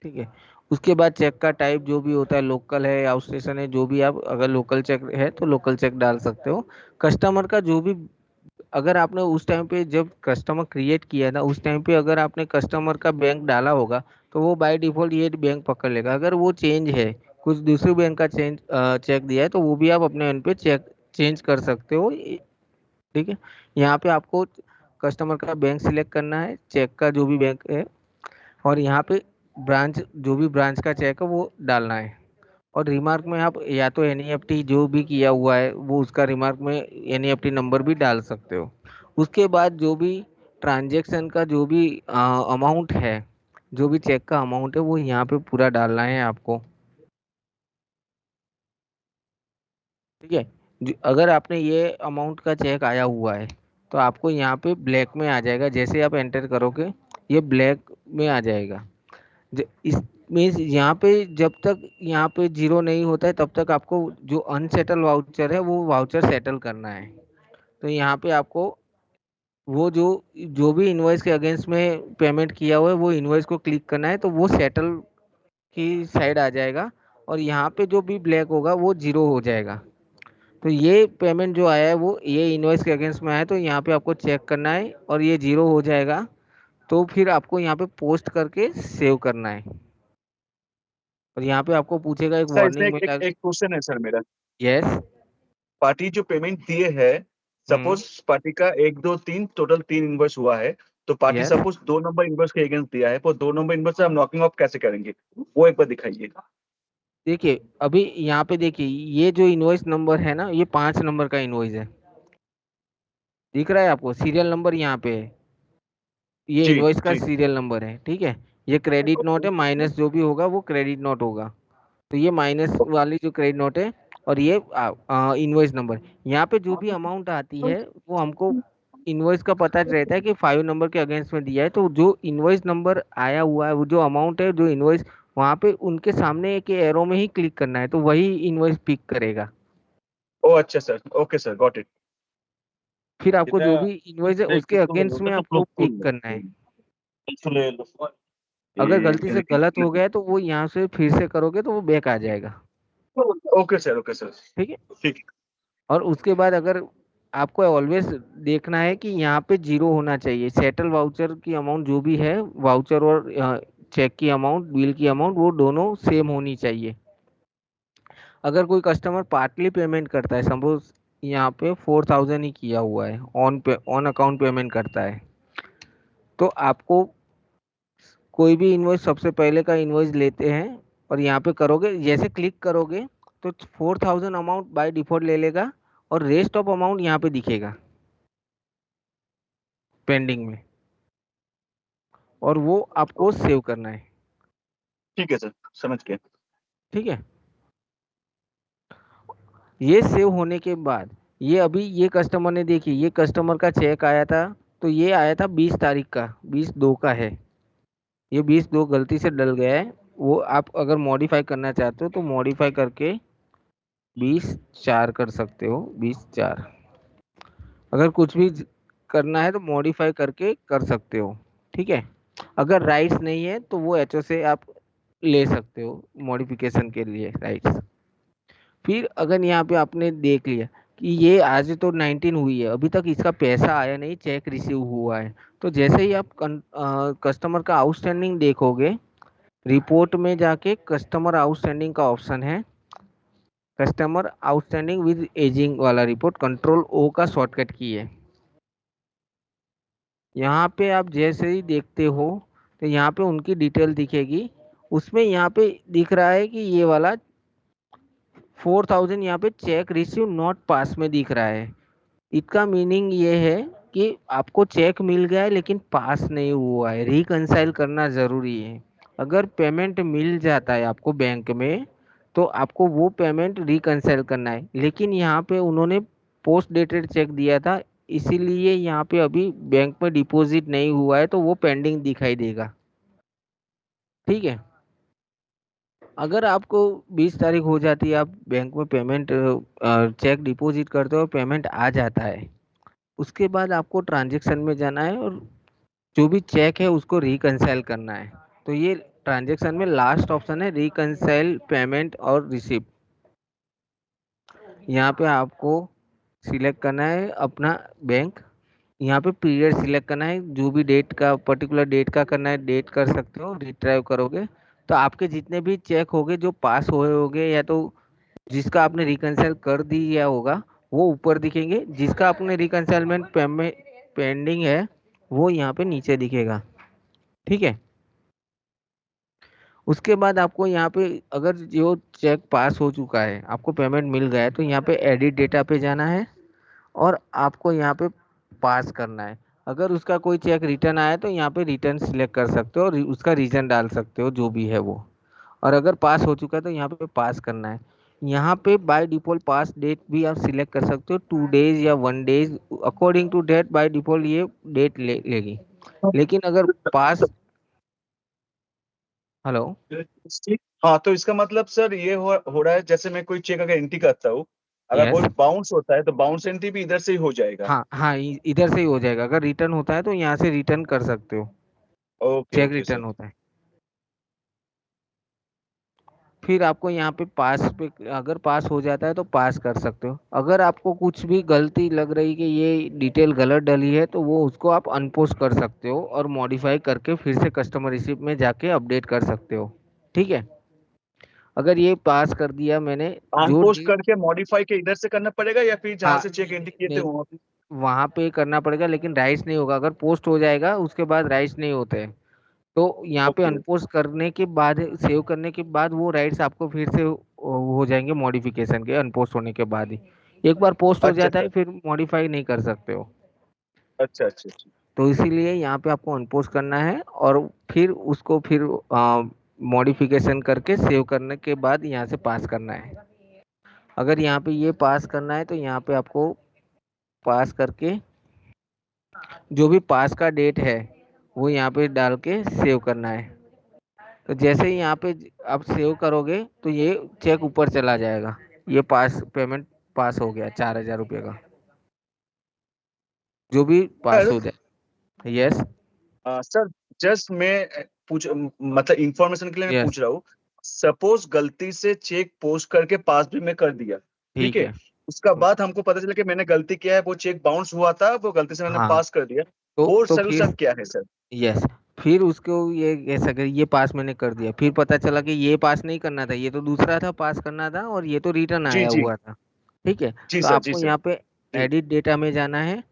S1: ठीक है, उसके बाद चेक का टाइप जो भी होता है, लोकल है, आउट स्टेशन है, जो भी आप, अगर लोकल चेक है तो लोकल चेक डाल सकते हो। कस्टमर का जो भी, अगर आपने उस टाइम पे जब कस्टमर क्रिएट किया था उस टाइम पे अगर आपने कस्टमर का बैंक डाला होगा तो वो बाय डिफॉल्ट ये बैंक पकड़ लेगा। अगर वो चेंज है, कुछ दूसरे बैंक का चेक दिया है तो वो भी आप अपने एंड पे चेंज कर सकते हो। ठीक है, यहाँ पे आपको कस्टमर का बैंक सिलेक्ट करना है, चेक का जो भी बैंक है, और यहाँ पे ब्रांच, जो भी ब्रांच का चेक है वो डालना है। और रिमार्क में आप या तो एनईएफटी जो भी किया हुआ है वो उसका रिमार्क में एनईएफटी नंबर भी डाल सकते हो। उसके बाद जो भी ट्रांजैक्शन का जो भी अमाउंट है, जो भी चेक का अमाउंट है वो यहाँ पे पूरा डालना है आपको। ठीक है, अगर आपने ये अमाउंट का चेक आया हुआ है तो आपको यहाँ पे ब्लैक में आ जाएगा। जैसे आप एंटर करोगे ये ब्लैक में आ जाएगा। इस मीन्स यहाँ पे जब तक यहाँ पे जीरो नहीं होता है तब तक आपको जो अनसेटल वाउचर है वो वाउचर सेटल करना है। तो यहाँ पे आपको वो जो भी इनवॉइस के अगेंस्ट में पेमेंट किया हुआ है वो इनवॉइस को क्लिक करना है, तो वो सेटल की साइड आ जाएगा और यहाँ पे जो भी ब्लैक होगा वो जीरो हो जाएगा। तो ये पेमेंट जो आया है वो ये इनवॉइस के अगेंस्ट में आया है, तो यहाँ पे आपको चेक करना है और ये जीरो हो जाएगा तो फिर आपको यहाँ पे पोस्ट करके सेव करना है। और यहाँ पे आपको पूछेगा, एक
S4: सर इसमें
S1: वार्निंग
S4: एक
S1: मिलेगा।
S4: एक क्वेश्चन है सर मेरा।
S1: यस।
S4: पार्टी जो पेमेंट दिए है, सपोज पार्टी का 1 2 3 टोटल 3 इनवॉइस हुआ है, तो party
S1: yes.
S4: Suppose 2 number invoice के अगेंस्ट दिया है, तो 2 नंबर इनवॉइस से हम नॉकिंग ऑफ कैसे करेंगे, वो एक बार दिखाइए।
S1: देखिए अभी यहाँ पे देखिए ये जो इनवॉइस नंबर है ना, ये 5 नंबर का इनवॉइस है। दिख रहा है आपको सीरियल नंबर यहाँ पे है, ये
S4: जी
S1: इनवॉइस का
S4: जी।
S1: सीरियल नंबर है। ठीक है, ये क्रेडिट नोट है, माइनस जो भी होगा वो क्रेडिट नोट होगा। तो ये माइनस वाली जो क्रेडिट नोट है और ये इनवॉइस नंबर। यहाँ पे जो भी अमाउंट आती है वो हमको इनवॉइस का पता रहता है कि 5 नंबर के अगेंस्ट में दिया है, तो जो इनवॉइस नंबर आया हुआ है वो जो अमाउंट है जो इनवॉइस वहाँ पे उनके सामने एक एरो में ही क्लिक करना है, तो वही इनवॉइस पिक करेगा।
S4: ओ अच्छा sir, okay sir, got it.
S1: फिर आपको जो भी इनवॉइस है उसके अगेंस्ट में आपको पिक करना है। अगर गलती से गलत हो गया है तो वो यहाँ से फिर से करोगे तो वो बैक आ जाएगा।
S4: Okay sir, okay sir.
S1: ठीक है।
S4: ठीक।
S1: और उसके बाद अगर आपको ऑलवेज देखना है कि यहाँ पे जीरो होना चाहिए, सेटल वाउचर की अमाउंट जो भी है, वाउचर और चेक की अमाउंट, बिल की अमाउंट, वो दोनों सेम होनी चाहिए। अगर कोई कस्टमर पार्टली पेमेंट करता है, सपोज यहाँ पे 4000 ही किया हुआ है, ऑन अकाउंट पेमेंट करता है, तो आपको कोई भी इनवॉइस सबसे पहले का इनवॉइस लेते हैं और यहाँ पे करोगे, जैसे क्लिक करोगे तो 4000 अमाउंट बाय डिफॉल्ट ले लेगा और रेस्ट ऑफ अमाउंट यहाँ पे दिखेगा पेंडिंग में, और वो आपको सेव करना है।
S4: ठीक है सर, समझ गया।
S1: ठीक है। ये सेव होने के बाद ये अभी ये कस्टमर ने देखिए, ये कस्टमर का चेक आया था, तो ये आया था 20 तारीख का, 20/2 का है। ये 20/2 गलती से डल गया है, वो आप अगर मॉडिफाई करना चाहते हो तो मॉडिफाई करके 20/4 कर सकते हो, 20/4। अगर कुछ भी करना है तो मॉडिफाई करके कर सकते हो। ठीक है। अगर राइट्स नहीं है तो वो एचओ से आप ले सकते हो मॉडिफिकेशन के लिए राइट्स। फिर अगर यहाँ पे आपने देख लिया कि ये आज तो 19 हुई है, अभी तक इसका पैसा आया नहीं, चेक रिसीव हुआ है, तो जैसे ही आप कस्टमर का आउटस्टैंडिंग देखोगे, रिपोर्ट में जाके कस्टमर आउटस्टैंडिंग का ऑप्शन है, कस्टमर आउटस्टैंडिंग विद एजिंग वाला रिपोर्ट, कंट्रोल ओ का शॉर्टकट की है। यहाँ पे आप जैसे ही देखते हो तो यहाँ पे उनकी डिटेल दिखेगी, उसमें यहाँ पे दिख रहा है कि ये वाला 4000 यहाँ पे चेक रिसीव नॉट पास में दिख रहा है। इसका मीनिंग ये है कि आपको चेक मिल गया है लेकिन पास नहीं हुआ है, रिकंसाइल करना ज़रूरी है। अगर पेमेंट मिल जाता है आपको बैंक में तो आपको वो पेमेंट रिकंसाइल करना है, लेकिन यहाँ पे उन्होंने पोस्ट डेटेड चेक दिया था, इसीलिए यहाँ पे अभी बैंक में डिपॉजिट नहीं हुआ है, तो वो पेंडिंग दिखाई देगा। ठीक है। अगर आपको 20 तारीख हो जाती है, आप बैंक में पेमेंट चेक डिपॉजिट करते हो, पेमेंट आ जाता है, उसके बाद आपको ट्रांजैक्शन में जाना है और जो भी चेक है उसको रिकंसाइल करना है। तो ये ट्रांजैक्शन में लास्ट ऑप्शन है, रिकंसाइल पेमेंट और रिसिप्ट। यहाँ पे आपको सिलेक्ट करना है अपना बैंक, यहाँ पे पीरियड सिलेक्ट करना है, जो भी डेट का, पर्टिकुलर डेट का करना है डेट कर सकते हो। रिट्राइव करोगे तो आपके जितने भी चेक होंगे जो पास हुए होंगे या तो जिसका आपने रिकंसाइल कर दिया होगा वो ऊपर दिखेंगे, जिसका आपने रिकंसाइलमेंट पेंडिंग है वो यहाँ पे नीचे दिखेगा। ठीक है। उसके बाद आपको यहाँ पे अगर जो चेक पास हो चुका है, आपको पेमेंट मिल गया है, तो यहाँ पे एडिट डेटा पे जाना है और आपको यहाँ पे पास करना है। अगर उसका कोई चेक रिटर्न आया तो यहाँ पे रिटर्न सिलेक्ट कर सकते हो और उसका रीजन डाल सकते हो जो भी है वो, और अगर पास हो चुका है तो यहाँ पे पास करना है। यहाँ पे बाय डिफॉल्ट पास डेट भी आप सिलेक्ट कर सकते हो, 2 डेज या 1 days, according to date by default ये डेट लेगी। लेकिन अगर पास, हेलो,
S4: हाँ, तो इसका मतलब सर ये हो रहा है, जैसे मैं कोई चेक अगर एंट्री करता हूँ, अगर
S1: यस,
S4: वो बाउंस होता है तो बाउंस एंट्री भी इधर से ही हो जाएगा।
S1: हाँ हाँ, इधर से ही हो जाएगा। अगर रिटर्न होता है तो यहाँ से रिटर्न कर सकते हो,
S4: okay
S1: check
S4: okay
S1: return
S4: sir.
S1: होता है। फिर आपको यहाँ पे पास पे, अगर पास हो जाता है तो पास कर सकते हो। अगर आपको कुछ भी गलती लग रही कि ये डिटेल गलत डली है, तो वो उसको आप अनपोस्ट कर सकते हो और मॉडिफाई करके फिर से कस्टमर रिसिप्ट में जाके अपडेट कर सकते हो। ठीक है, अगर ये पास कर दिया मैंने, जो
S4: अनपोस्ट
S1: डेट,
S4: करके मॉडिफाई के इधर से करना पड़ेगा या फिर जहाँ
S1: हाँ,
S4: से चेक एंट्री किए थे
S1: नहीं,
S4: वहाँ पे?
S1: वहाँ पे करना पड़ेगा, लेकिन राइट्स नहीं होगा। अगर पोस्ट हो जाएगा उसके बाद राइट्स नहीं होते हैं, तो यहाँ पे
S4: ओके।
S1: अनपोस्ट करने के बाद, सेव करने के बाद वो राइट्स आपको फिर से हो जाएंगे मॉडिफिकेशन के, अनपोस्ट होने के बाद ही। एक बार पोस्ट हो
S4: अच्छा
S1: जाता
S4: अच्छा
S1: है फिर मॉडिफाई नहीं कर सकते हो।
S4: अच्छा अच्छा अच्छा।
S1: तो इसीलिए यहाँ पे आपको अनपोस्ट करना है और फिर उसको फिर मॉडिफिकेशन करके सेव करने के बाद यहाँ से पास करना है। अगर यहाँ पे ये पास करना है तो यहाँ पे आपको पास करके जो भी पास का डेट है वो यहाँ पे डाल के सेव करना है। तो जैसे ही यहाँ पे आप सेव करोगे तो ये चेक ऊपर चला जाएगा, ये पास पेमेंट पास हो गया 4,000 रुपये का, जो भी पास
S4: सर
S1: हो जाए। यस,
S4: सर, जस्ट मैं पूछ मतलब इंफॉर्मेशन के लिए मैं
S1: यस,
S4: पूछ रहा हूँ। सपोज गलती से चेक पोस्ट करके पास भी मैं कर दिया, ठीक
S1: ठीक
S4: है,
S1: है।
S4: उसका बाद हमको पता चला कि मैंने गलती किया है, वो चेक बाउंस हुआ था, वो गलती से मैंने
S1: हाँ,
S4: पास कर दिया, वो
S1: तो फिर,
S4: सोल्यूशन क्या है सर?
S1: यस, फिर उसको ये ऐसा कर, ये पास मैंने कर दिया, फिर पता चला कि ये पास नहीं करना था, ये तो दूसरा था पास करना था, और ये तो रिटर्न
S4: जी
S1: आया
S4: जी
S1: हुआ था। ठीक है,
S4: जी
S1: तो
S4: सर, जी
S1: आपको
S4: सर,
S1: यहाँ पे
S4: जी।
S1: एडिट डेटा में जाना है।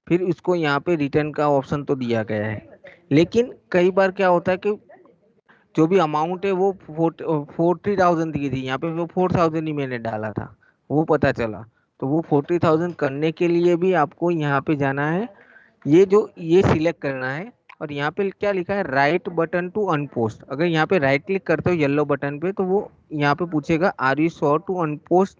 S1: फिर उसको यहाँ पे रिटर्न का ऑप्शन तो दिया गया है, लेकिन कई बार क्या होता है कि जो भी अमाउंट है वो 40,000 की थी, यहाँ पे वो 4,000 ही मैंने डाला था, वो पता चला। तो वो 40,000 करने के लिए भी आपको यहाँ पे जाना है, ये सिलेक्ट करना है। और यहाँ पे क्या लिखा है, राइट बटन टू अनपोस्ट। अगर यहाँ पे राइट क्लिक करते हो येलो बटन पे, तो वो यहाँ पे पूछेगा are you sure to unopposed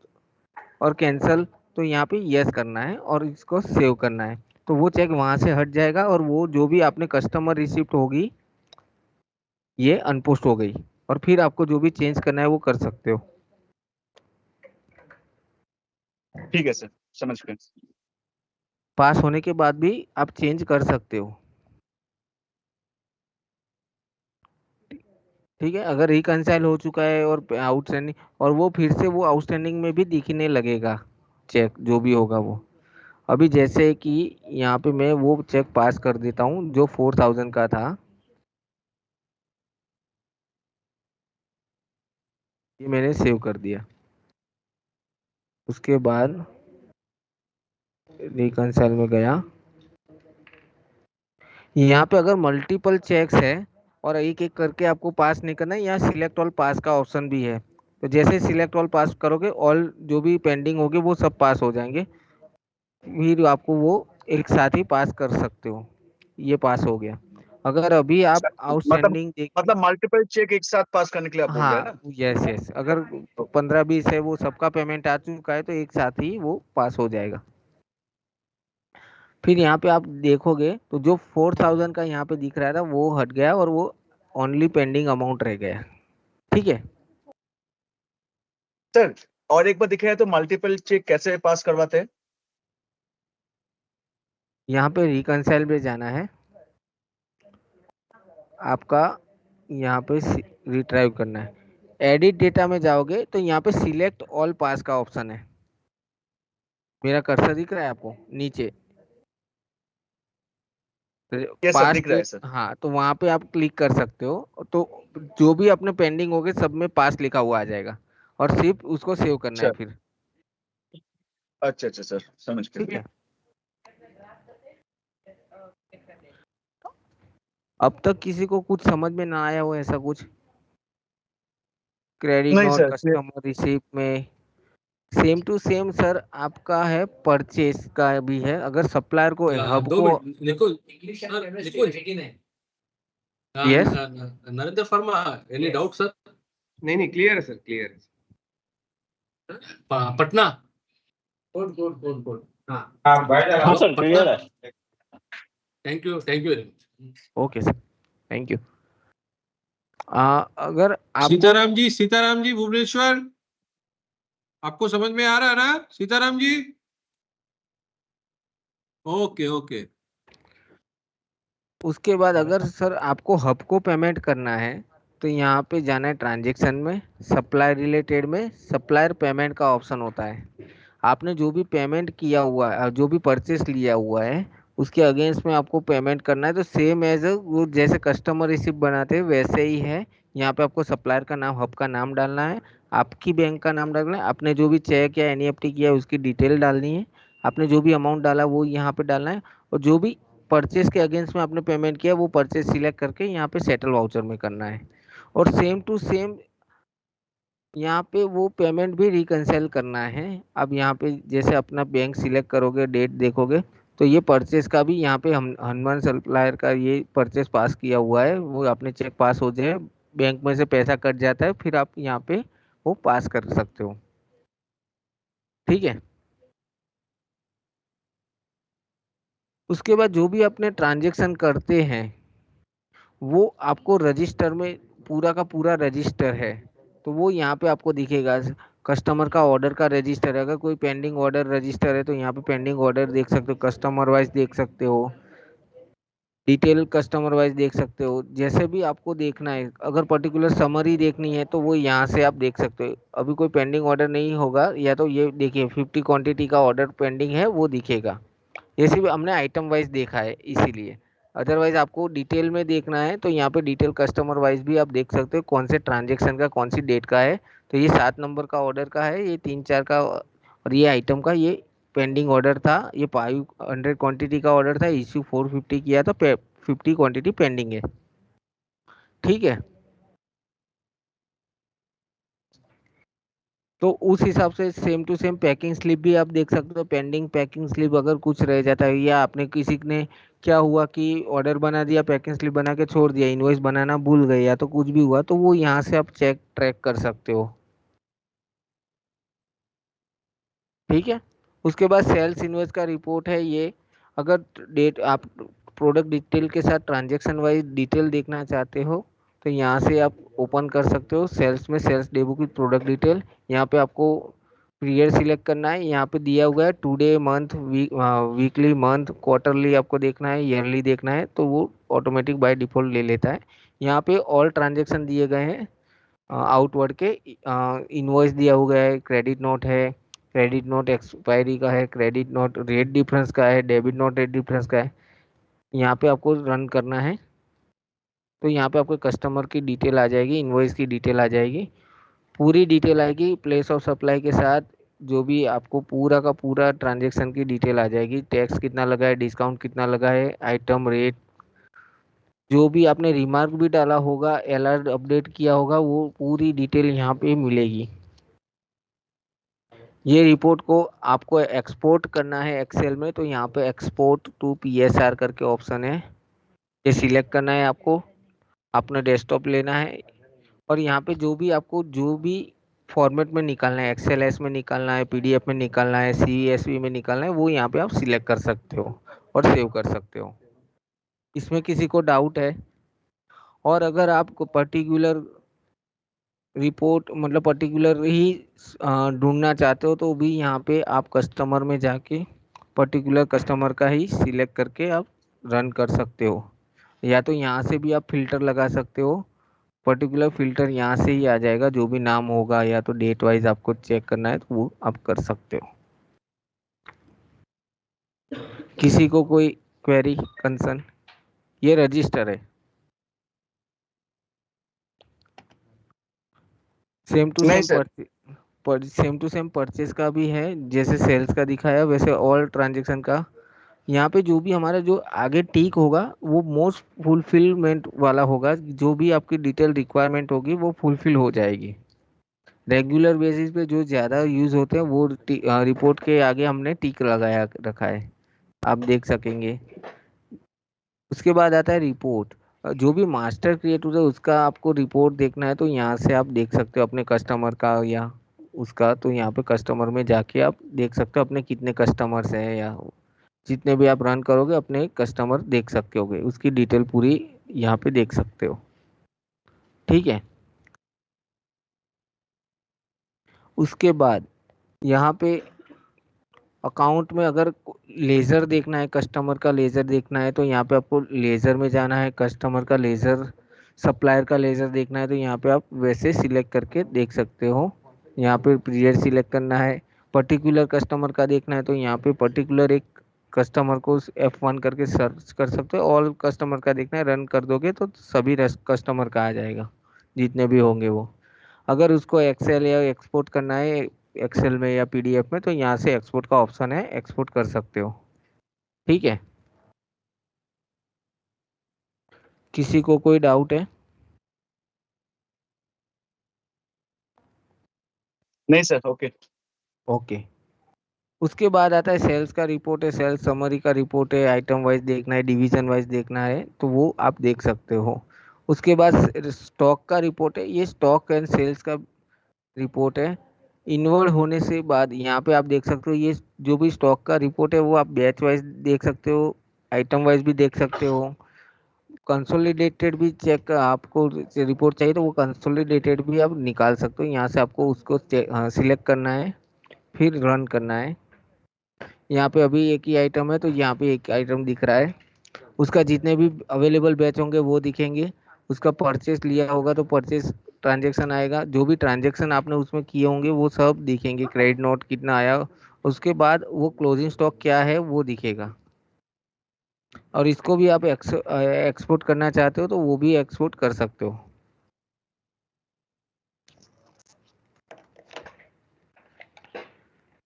S1: और कैंसल। तो यहाँ पे यस करना है और इसको सेव करना है, तो वो चेक वहां से हट जाएगा और वो जो भी आपने कस्टमर रिसिप्ट होगी ये अनपोस्ट हो गई। और फिर आपको जो भी चेंज करना है वो कर सकते हो।
S4: ठीक है सर, समझ गए।
S1: पास होने के बाद भी आप चेंज कर सकते हो। ठीक है, अगर रिकंसाइल हो चुका है और आउटस्टैंडिंग, और वो फिर से वो आउटस्टैंडिंग में भी दिखने लगेगा चेक, जो भी होगा वो। अभी जैसे कि यहाँ पे मैं वो चेक पास कर देता हूँ जो 4,000 का था, ये मैंने सेव कर दिया। उसके बाद रिकंसाइल में गया, यहाँ पे अगर मल्टीपल चेक्स है और एक एक करके आपको पास नहीं करना है, यहाँ सिलेक्ट ऑल पास का ऑप्शन भी है। तो जैसे सिलेक्ट ऑल पास करोगे, ऑल जो भी पेंडिंग होगी वो सब पास हो जाएंगे, फिर आपको वो एक साथ ही पास कर सकते हो। ये पास हो गया। अगर अभी आप
S4: मतलब
S1: आउटस्टैंडिंग देख,
S4: मतलब मल्टीपल चेक एक साथ पास करने के लिए आप बोल रहे हैं
S1: हाँ,
S4: ना?
S1: यस यस, अगर 15-20 है वो सबका पेमेंट आ चुका है तो एक साथ ही वो पास हो जाएगा। फिर यहाँ पे आप देखोगे तो जो 4,000 का यहाँ पे दिख रहा था वो हट गया और वो ओनली पेंडिंग अमाउंट रह गया। ठीक है,
S4: सर, और एक बार दिख रहा है तो मल्टीपल चेक कैसे पास करवाते हैं?
S1: यहाँ पे रिकंसाइल पे जाना है आपका, यहाँ पे रिट्राइव करना है। एडिट डेटा में जाओगे तो यहाँ पे सिलेक्ट ऑल पास का ऑप्शन है। मेरा कर्सर दिख रहा है आपको नीचे,
S4: ये सब
S1: पास
S4: दिख रहा है
S1: डेट,
S4: सर।
S1: हाँ, तो वहाँ पे आप क्लिक कर सकते हो, तो जो भी अपने पेंडिंग होगे सब में पास लिखा हुआ आ जाएगा, और सिर्फ उसको सेव करना है
S4: अच्छा
S1: फिर।
S4: अच्छा अच्छा सर, समझ
S1: ठीक
S4: गए।
S1: है, अब तक किसी को कुछ समझ में ना आया हो ऐसा कुछ? क्रेडिट
S4: नहीं
S1: नोट
S4: सर,
S1: कस्टमर रिसीप्ट में सेम टू सेम सर आपका है, परचेस का भी है। अगर सप्लायर को, हब
S2: दो
S1: को,
S2: minute Nikul, Nikul,
S1: yes,
S2: Narendra Verma, any doubt sir?
S5: नहीं नहीं, क्लियर है सर, क्लियर है।
S2: पटना कोड हाँ
S5: हाँ सर क्लियर है।
S2: Thank you very much.
S1: Okay sir, thank you. अगर आप
S6: सीताराम जी भुवनेश्वर, आपको समझ में आ रहा है ना सीताराम जी? Okay okay.
S1: उसके बाद अगर सर आपको हब को पेमेंट करना है तो यहाँ पे जाना है ट्रांजैक्शन में, सप्लाई रिलेटेड में सप्लायर पेमेंट का ऑप्शन होता है। आपने जो भी पेमेंट किया हुआ है, जो भी परचेस लिया हुआ है, उसके अगेंस्ट में आपको पेमेंट करना है। तो सेम एज वो जैसे कस्टमर रिसिप्ट बनाते हैं वैसे ही है। यहाँ पे आपको सप्लायर का नाम, हब का नाम डालना है, आपकी बैंक का नाम डालना है, आपने जो भी चेक या एनईएफटी किया है उसकी डिटेल डालनी है, आपने जो भी अमाउंट डाला वो यहाँ पे डालना है, और जो भी परचेस के अगेंस्ट में आपने पेमेंट किया वो परचेस सिलेक्ट करके यहाँ पे सेटल वाउचर में करना है। और सेम टू सेम यहाँ पे वो पेमेंट भी रिकंसाइल करना है। अब यहाँ पे जैसे अपना बैंक सिलेक्ट करोगे, डेट देखोगे, तो ये परचेस का भी यहाँ पे हम हनुमान सप्लायर का ये परचेस पास किया हुआ है, वो अपने चेक पास हो जाए, बैंक में से पैसा कट जाता है, फिर आप यहाँ पे वो पास कर सकते हो। ठीक है। उसके बाद जो भी अपने ट्रांजेक्शन करते हैं वो आपको रजिस्टर में, पूरा का पूरा रजिस्टर है तो वो यहाँ पे आपको दिखेगा। कस्टमर का ऑर्डर का रजिस्टर है, अगर कोई पेंडिंग ऑर्डर रजिस्टर है तो यहाँ पे पेंडिंग ऑर्डर देख सकते हो, कस्टमर वाइज देख सकते हो, डिटेल कस्टमर वाइज देख सकते हो, जैसे भी आपको देखना है। अगर पर्टिकुलर समरी देखनी है तो वो यहाँ से आप देख सकते हो। अभी कोई पेंडिंग ऑर्डर नहीं होगा, या तो ये देखिए 50 क्वांटिटी का ऑर्डर पेंडिंग है वो दिखेगा। ये सिर्फ हमने आइटम वाइज देखा है इसीलिए। अदरवाइज आपको डिटेल में देखना है तो यहाँ पे डिटेल कस्टमर वाइज भी आप देख सकते हो, कौन से ट्रांजेक्शन का कौन सी डेट का है। तो ये 7 नंबर का ऑर्डर का है, ये 3-4 का, और ये आइटम का ये पेंडिंग ऑर्डर था, ये 500 क्वांटिटी का ऑर्डर था, इश्यू 450 किया था, 50 क्वांटिटी पेंडिंग है। ठीक है। तो उस हिसाब से same to same packing slip भी आप देख सकते हो। पेंडिंग पैकिंग स्लिप अगर कुछ रह जाता है, या आपने किसी ने क्या हुआ कि ऑर्डर बना दिया, पैकिंग स्लिप बना के छोड़ दिया, इनवॉइस बनाना भूल गए या तो कुछ भी हुआ, तो वो यहाँ से आप चेक ट्रैक कर सकते हो। ठीक है। उसके बाद सेल्स इनवॉइस का रिपोर्ट है ये। अगर डेट आप प्रोडक्ट डिटेल के साथ ट्रांजेक्शन वाइज डिटेल देखना चाहते हो तो यहाँ से आप ओपन कर सकते हो। सेल्स में sales daybook with product detail, यहाँ पे आपको पीरियड सिलेक्ट करना है। यहाँ पे दिया हुआ है today, month, weekly, month, quarterly आपको देखना है, ईयरली देखना है, तो वो ऑटोमेटिक बाय डिफॉल्ट ले लेता है। यहाँ पे ऑल ट्रांजेक्शन दिए गए हैं आउटवर्ड के, इनवॉइस दिया हुआ है, क्रेडिट नोट है, क्रेडिट नोट एक्सपायरी का है, क्रेडिट नोट रेट डिफरेंस का है, डेबिट नोट रेट डिफरेंस का है। यहाँ पे आपको रन करना है तो यहाँ पे आपको कस्टमर की डिटेल आ जाएगी, इनवॉइस की डिटेल आ जाएगी, पूरी डिटेल आएगी प्लेस ऑफ सप्लाई के साथ, जो भी आपको पूरा का पूरा ट्रांजेक्शन की डिटेल आ जाएगी। टैक्स कितना लगा है, डिस्काउंट कितना लगा है, आइटम रेट, जो भी आपने रिमार्क भी डाला होगा, एलआर अपडेट किया होगा, वो पूरी डिटेल यहाँ पे मिलेगी। ये रिपोर्ट को आपको एक्सपोर्ट करना है एक्सेल में, तो यहाँ पे एक्सपोर्ट टू पीएसआर करके ऑप्शन है, ये सिलेक्ट करना है आपको, अपना डेस्कटॉप लेना है, और यहाँ पे जो भी आपको जो भी फॉर्मेट में निकालना है, एक्सेल में निकालना है, पीडीएफ में निकालना है, सीएसवी में निकालना है, वो यहाँ पे आप सिलेक्ट कर सकते हो और सेव कर सकते हो। इसमें किसी को डाउट है? और अगर आपको पर्टिकुलर रिपोर्ट मतलब पर्टिकुलर ही ढूंढना चाहते हो तो भी यहाँ पे आप कस्टमर में जाके पर्टिकुलर कस्टमर का ही सिलेक्ट करके आप रन कर सकते हो, या तो यहाँ से भी आप फिल्टर लगा सकते हो। पर्टिकुलर फिल्टर यहाँ से ही आ जाएगा, जो भी नाम होगा, या तो डेट वाइज आपको चेक करना है तो वो आप कर सकते हो। किसी को कोई क्वेरी कंसर्न? ये रजिस्टर है, सेम टू
S4: नहीं
S1: same
S4: sir,
S1: same to same purchase का भी है, जैसे सेल्स का दिखाया वैसे ऑल ट्रांजेक्शन का। यहाँ पे जो भी हमारा जो आगे टिक होगा वो मोस्ट फुलफिलमेंट वाला होगा, जो भी आपकी डिटेल रिक्वायरमेंट होगी वो फुलफिल हो जाएगी। रेगुलर बेसिस पे जो ज़्यादा यूज़ होते हैं वो रिपोर्ट के आगे हमने टिक लगाया रखा है, आप देख सकेंगे। उसके बाद आता है रिपोर्ट। जो भी मास्टर क्रिएट होता है उसका आपको रिपोर्ट देखना है तो यहाँ से आप देख सकते हो अपने कस्टमर का या उसका, तो यहाँ पे कस्टमर में जाके आप देख सकते हो अपने कितने कस्टमर्स हैं, या जितने भी आप रन करोगे अपने कस्टमर देख सकते होगे, उसकी डिटेल पूरी यहाँ पे देख सकते हो। ठीक है, उसके बाद यहाँ पे अकाउंट में अगर लेज़र देखना है, कस्टमर का लेज़र देखना है, तो यहाँ पे आपको लेज़र में जाना है। कस्टमर का लेज़र, सप्लायर का लेज़र देखना है तो यहाँ पे आप वैसे सिलेक्ट करके देख सकते हो। यहाँ पे पीरियड सिलेक्ट करना है। पर्टिकुलर कस्टमर का देखना है तो यहाँ पे पर्टिकुलर एक कस्टमर को F1 करके सर्च कर सकते हो। ऑल कस्टमर का देखना है, रन कर दोगे तो सभी कस्टमर का आ जाएगा, जितने भी होंगे वो। अगर उसको एक्सेल या एक्सपोर्ट करना है एक्सेल में या PDF में, तो यहाँ से एक्सपोर्ट का ऑप्शन है, एक्सपोर्ट कर सकते हो। ठीक है, किसी को कोई डाउट है?
S4: नहीं सर, ओके।
S1: ओके, उसके बाद आता है सेल्स का रिपोर्ट है, सेल्स समरी का रिपोर्ट है, आइटम वाइज देखना है, डिवीजन वाइज देखना है, तो वो आप देख सकते हो। उसके बाद स्टॉक का रिपोर्ट है, ये स्टॉक एंड सेल्स का रिपोर्ट है। इन्वॉल्व होने से बाद यहाँ पे आप देख सकते हो, ये जो भी स्टॉक का रिपोर्ट है वो आप बैच वाइज देख सकते हो, आइटम वाइज भी देख सकते हो। कंसोलिडेटेड भी चेक, आपको रिपोर्ट चाहिए तो वो कंसोलिडेटेड भी आप निकाल सकते हो। यहाँ से आपको उसको सिलेक्ट करना है, फिर रन करना है। यहाँ पे अभी एक ही आइटम है तो यहाँ पे एक आइटम दिख रहा है, उसका जितने भी अवेलेबल बैच होंगे वो दिखेंगे। उसका परचेस लिया होगा तो परचेस ट्रांजेक्शन आएगा, जो भी ट्रांजेक्शन आपने उसमें किए होंगे वो सब दिखेंगे, क्रेडिट नोट कितना आया। उसके बाद वो क्लोजिंग स्टॉक क्या है वो दिखेगा। और इसको भी आप एक्सपोर्ट करना चाहते हो तो वो भी एक्सपोर्ट कर सकते हो।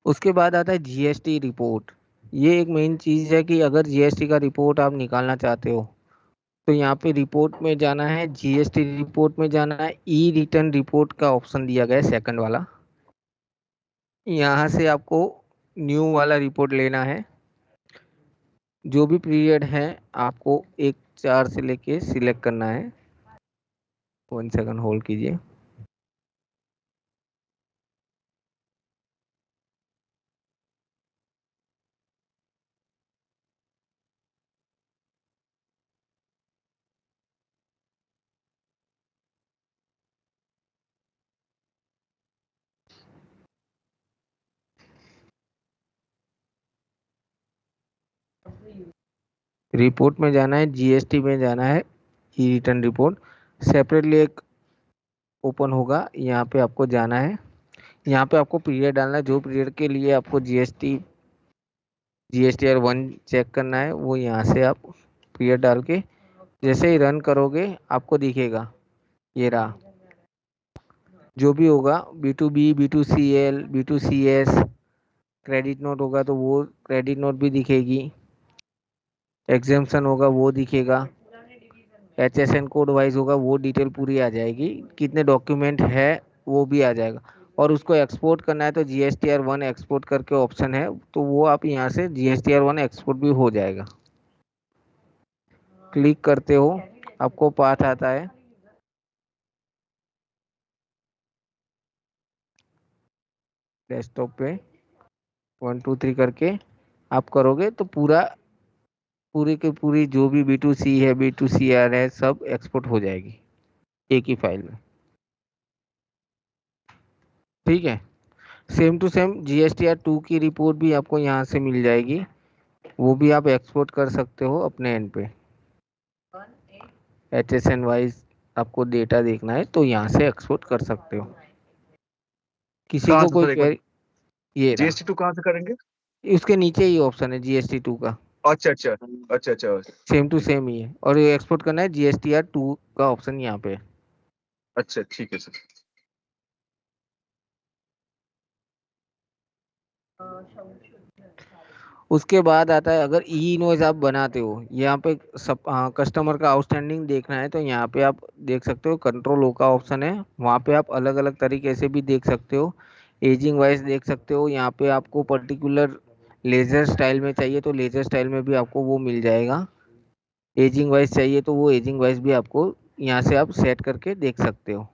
S1: उसके बाद आता है GST रिपोर्ट। ये एक मेन चीज़ है कि अगर GST का रिपोर्ट आप निकालना चाहते हो तो यहाँ पे रिपोर्ट में जाना है, GST रिपोर्ट में जाना है, ई रिटर्न रिपोर्ट का ऑप्शन दिया गया है सेकंड वाला। यहाँ से आपको न्यू वाला रिपोर्ट लेना है। जो भी पीरियड है आपको 1/4 से लेके सिलेक्ट करना है। 1 सेकंड होल्ड कीजिए। रिपोर्ट में जाना है, GST में जाना है, ई रिटर्न रिपोर्ट सेपरेटली एक ओपन होगा, यहाँ पे आपको जाना है। यहाँ पे आपको पीरियड डालना है, जो पीरियड के लिए आपको GSTR 1 चेक करना है वो यहाँ से आप पीरियड डाल के जैसे ही रन करोगे आपको दिखेगा, ये रहा। जो भी होगा B2B, B2CL, B2CS, credit note होगा तो वो क्रेडिट नोट भी दिखेगी, एग्जाम्पशन होगा वो दिखेगा, HSN कोड वाइज होगा वो डिटेल पूरी आ जाएगी, कितने डॉक्यूमेंट है वो भी आ जाएगा। और उसको एक्सपोर्ट करना है तो GSTR 1 एक्सपोर्ट करके ऑप्शन है, तो वो आप यहाँ से GSTR 1 एक्सपोर्ट भी हो जाएगा। क्लिक करते हो आपको पाथ आता है, डेस्कटॉप पे 1 2 3 करके आप करोगे तो पूरी की पूरी जो भी B2C है, B2CR है, सब एक्सपोर्ट हो जाएगी एक ही फाइल में। ठीक है, सेम टू सेम GSTR 2 की रिपोर्ट भी आपको यहाँ से मिल जाएगी, वो भी आप एक्सपोर्ट कर सकते हो अपने एंड पे। HSN वाइज आपको डेटा देखना है तो यहाँ से एक्सपोर्ट कर सकते हो। किसी
S4: कहाँ
S1: को
S4: से
S1: कोई
S4: सर, एक बार
S1: क्वेरी? ये रहा,
S4: GST 2 कहाँ से करेंगे?
S1: उसके नीचे ही ऑप्शन है GST 2 का,
S4: अच्छा अच्छा अच्छा अच्छा
S1: सेम टू सेम ही है। और ये एक्सपोर्ट करना है GSTR 2 का ऑप्शन यहाँ पे है।
S4: अच्छा, ठीक है सर।
S1: उसके बाद आता है अगर ई इनवॉइस आप बनाते हो, यहाँ पे सब कस्टमर का आउटस्टैंडिंग देखना है तो यहाँ पे आप देख सकते हो कंट्रोल ओ का ऑप्शन है, वहाँ पे आप अलग अलग तरीके से भी देख सकते हो, एजिंग वाइज देख सकते हो। यहाँ पे आपको पर्टिकुलर लेजर स्टाइल में चाहिए तो लेजर स्टाइल में भी आपको वो मिल जाएगा, एजिंग वाइज चाहिए तो वो एजिंग वाइज भी आपको यहाँ से आप सेट करके देख सकते हो।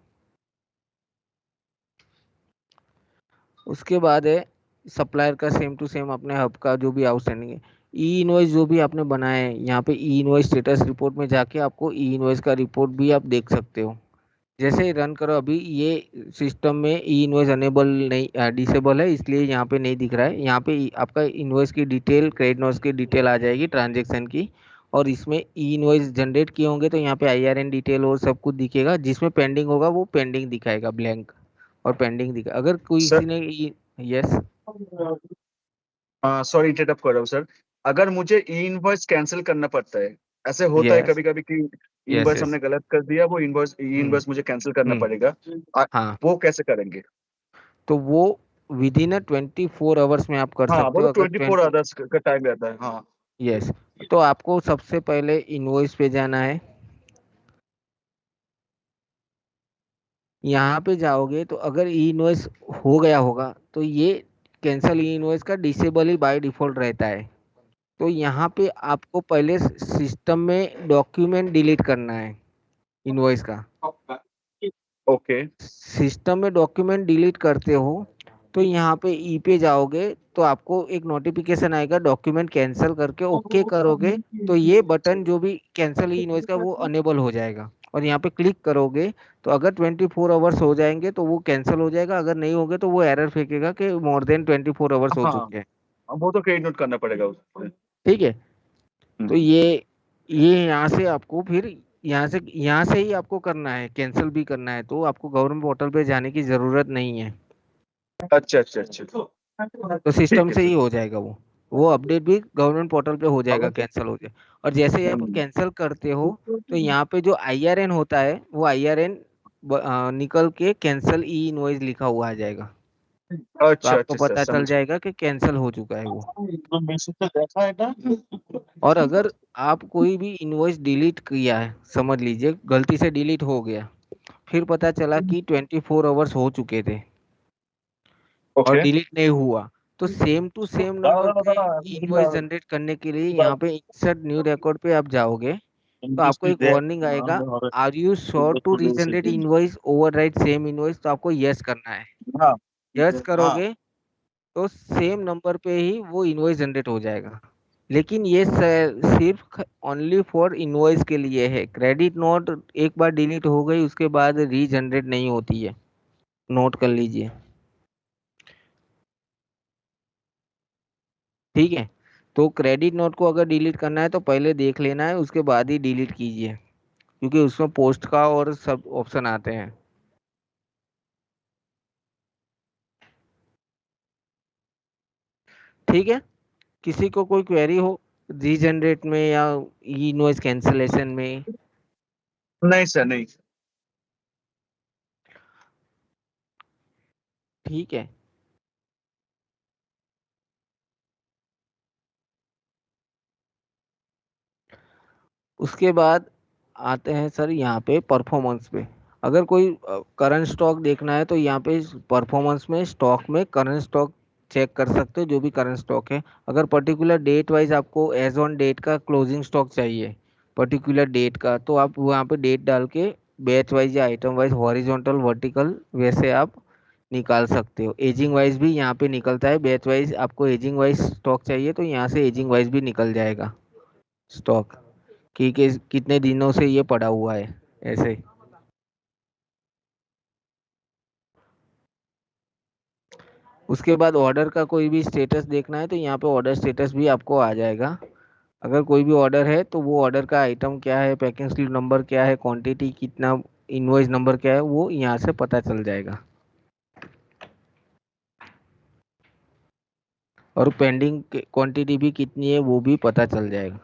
S1: उसके बाद है सप्लायर का सेम टू सेम अपने हब का जो भी आउटस्टैंडिंग है। ई इनवॉइस जो भी आपने बनाए हैं यहाँ पे ई इनवॉइस स्टेटस रिपोर्ट में जाके आपको ई इनवॉइस का रिपोर्ट भी आप देख सकते हो। जैसे ही रन करो, अभी ये सिस्टम में ई इनवॉइस अनेबल नहीं, डिसेबल है, इसलिए यहाँ पे नहीं दिख रहा है। यहाँ पे आपका इनवॉइस की डिटेल, क्रेडिट नोट्स की डिटेल आ जाएगी ट्रांजेक्शन की, और इसमें ई इनवॉइस जनरेट किए होंगे तो यहाँ पे IRN डिटेल और सब कुछ दिखेगा। जिसमें पेंडिंग होगा वो पेंडिंग दिखाएगा, ब्लैंक और पेंडिंग दिखा। अगर कोई
S4: सर
S1: किसी ने यस
S4: सॉरी इंटरप्ट कर रहा हूँ सर। अगर मुझे ई इनवॉइस कैंसिल करना पड़ता है, ऐसे होता है
S1: यस
S4: कभी कभी कि
S1: यस
S4: इनवॉइस
S1: यस
S4: हमने गलत कर दिया, वो इनवॉइस ई इनवॉइस मुझे कैंसिल करना पड़ेगा,
S1: हाँ,
S4: वो कैसे करेंगे?
S1: तो वो विद इन 24 आवर्स में आप कर
S4: हाँ,
S1: सकते
S4: वो
S1: हो।
S4: तो
S1: अगर
S4: 24 आवर्स का टाइम रहता है। हाँ
S1: यस, तो आपको सबसे पहले इनवॉइस पे जाना है। यहाँ पे जाओगे तो अगर ई इनवॉइस हो गया होगा तो ये कैंसल ई इनवॉइस का डिसेबल ही बाय डिफॉल्ट रहता है। तो यहाँ पे आपको पहले सिस्टम में डॉक्यूमेंट डिलीट करना है इनवॉइस का।
S4: ओके।
S1: सिस्टम में डॉक्यूमेंट डिलीट करते हो तो यहाँ पे ई पे जाओगे तो आपको एक नोटिफिकेशन आएगा, डॉक्यूमेंट कैंसिल करके ओके करोगे तो ये बटन जो भी कैंसिल ई इनवॉइस का वो अनेबल हो जाएगा। और यहाँ पे क्लिक करोगे तो अगर 24 आवर्स हो जाएंगे तो वो कैंसिल हो जाएगा, अगर नहीं होंगे तो वो एरर फेंकेगा कि मोर देन 24 आवर्स हो
S4: हाँ,
S1: चुके हैं।
S4: वो तो क्रेडिट नोट करना पड़ेगा उसमें।
S1: ठीक है, तो ये यहाँ से आपको फिर यहाँ से ही आपको करना है, कैंसिल भी करना है तो आपको गवर्नमेंट पोर्टल पे जाने की जरूरत नहीं है।
S4: अच्छा अच्छा अच्छा,
S1: तो
S4: ठीक
S1: सिस्टम
S4: है
S1: से ही
S4: सर।
S1: हो जाएगा वो अपडेट भी गवर्नमेंट पोर्टल पे हो जाएगा, कैंसिल हो जाए। और जैसे ही आप कैंसिल करते हो तो यहाँ पे जो IRN होता है वो IRN निकल के कैंसिल ई इनवॉइस लिखा हुआ आ जाएगा। तो
S4: अच्छा
S1: आपको
S4: अच्छा सर,
S1: पता चल
S4: समझ
S1: जाएगा कि कैंसिल हो चुका है वो।
S5: देखा है ना?
S1: और अगर आप कोई भी इनवॉइस डिलीट किया है, समझ लीजिए गलती से डिलीट हो गया, फिर पता चला कि 24 आवर्स हो चुके थे और
S4: ओके।
S1: डिलीट नहीं हुआ, तो सेम टू सेम नंबर पे इनवॉइस जनरेट करने के लिए यहाँ पे इंसर्ट न्यू रिकॉर्ड पे आप जाओगे तो आपको एक वार्निंग आएगा, are you sure to regenerate invoice overwrite same invoice, तो आपको यस करना है।
S4: हाँ
S1: यस करोगे तो सेम नंबर पे ही वो इनवॉइस जनरेट हो जाएगा। लेकिन ये सिर्फ ओनली फॉर इनवॉइस के लिए है। क्रेडिट नोट एक बार डिलीट हो गई उसके बाद रीजनरेट नहीं होती है, नोट कर लीजिए। ठीक है, तो क्रेडिट नोट को अगर डिलीट करना है तो पहले देख लेना है, उसके बाद ही डिलीट कीजिए, क्योंकि उसमें पोस्ट का और सब ऑप्शन आते हैं। ठीक है, किसी को कोई क्वेरी हो रीजनरेट में या इनवॉइस कैंसलेशन में?
S4: नहीं सर, नहीं।
S1: ठीक है, उसके बाद आते हैं सर यहाँ पे परफॉर्मेंस पे। अगर कोई करंट स्टॉक देखना है तो यहाँ पे परफॉर्मेंस में स्टॉक में करंट स्टॉक चेक कर सकते हो, जो भी करंट स्टॉक है। अगर पर्टिकुलर डेट वाइज आपको एज ऑन डेट का क्लोजिंग स्टॉक चाहिए पर्टिकुलर डेट का, तो आप वहाँ पे डेट डाल के बैच वाइज या आइटम वाइज हॉरिजॉन्टल वर्टिकल वैसे आप निकाल सकते हो। एजिंग वाइज भी यहाँ पे निकलता है, बैच वाइज आपको एजिंग वाइज स्टॉक चाहिए तो यहाँ से एजिंग वाइज भी निकल जाएगा स्टॉक कि कितने दिनों से ये पड़ा हुआ है ऐसे। उसके बाद ऑर्डर का कोई भी स्टेटस देखना है तो यहाँ पे ऑर्डर स्टेटस भी आपको आ जाएगा। अगर कोई भी ऑर्डर है तो वो ऑर्डर का आइटम क्या है, पैकिंग स्लिप नंबर क्या है, क्वांटिटी कितना, इनवॉइस नंबर क्या है, वो यहाँ से पता चल जाएगा। और पेंडिंग क्वांटिटी भी कितनी है वो भी पता चल जाएगा।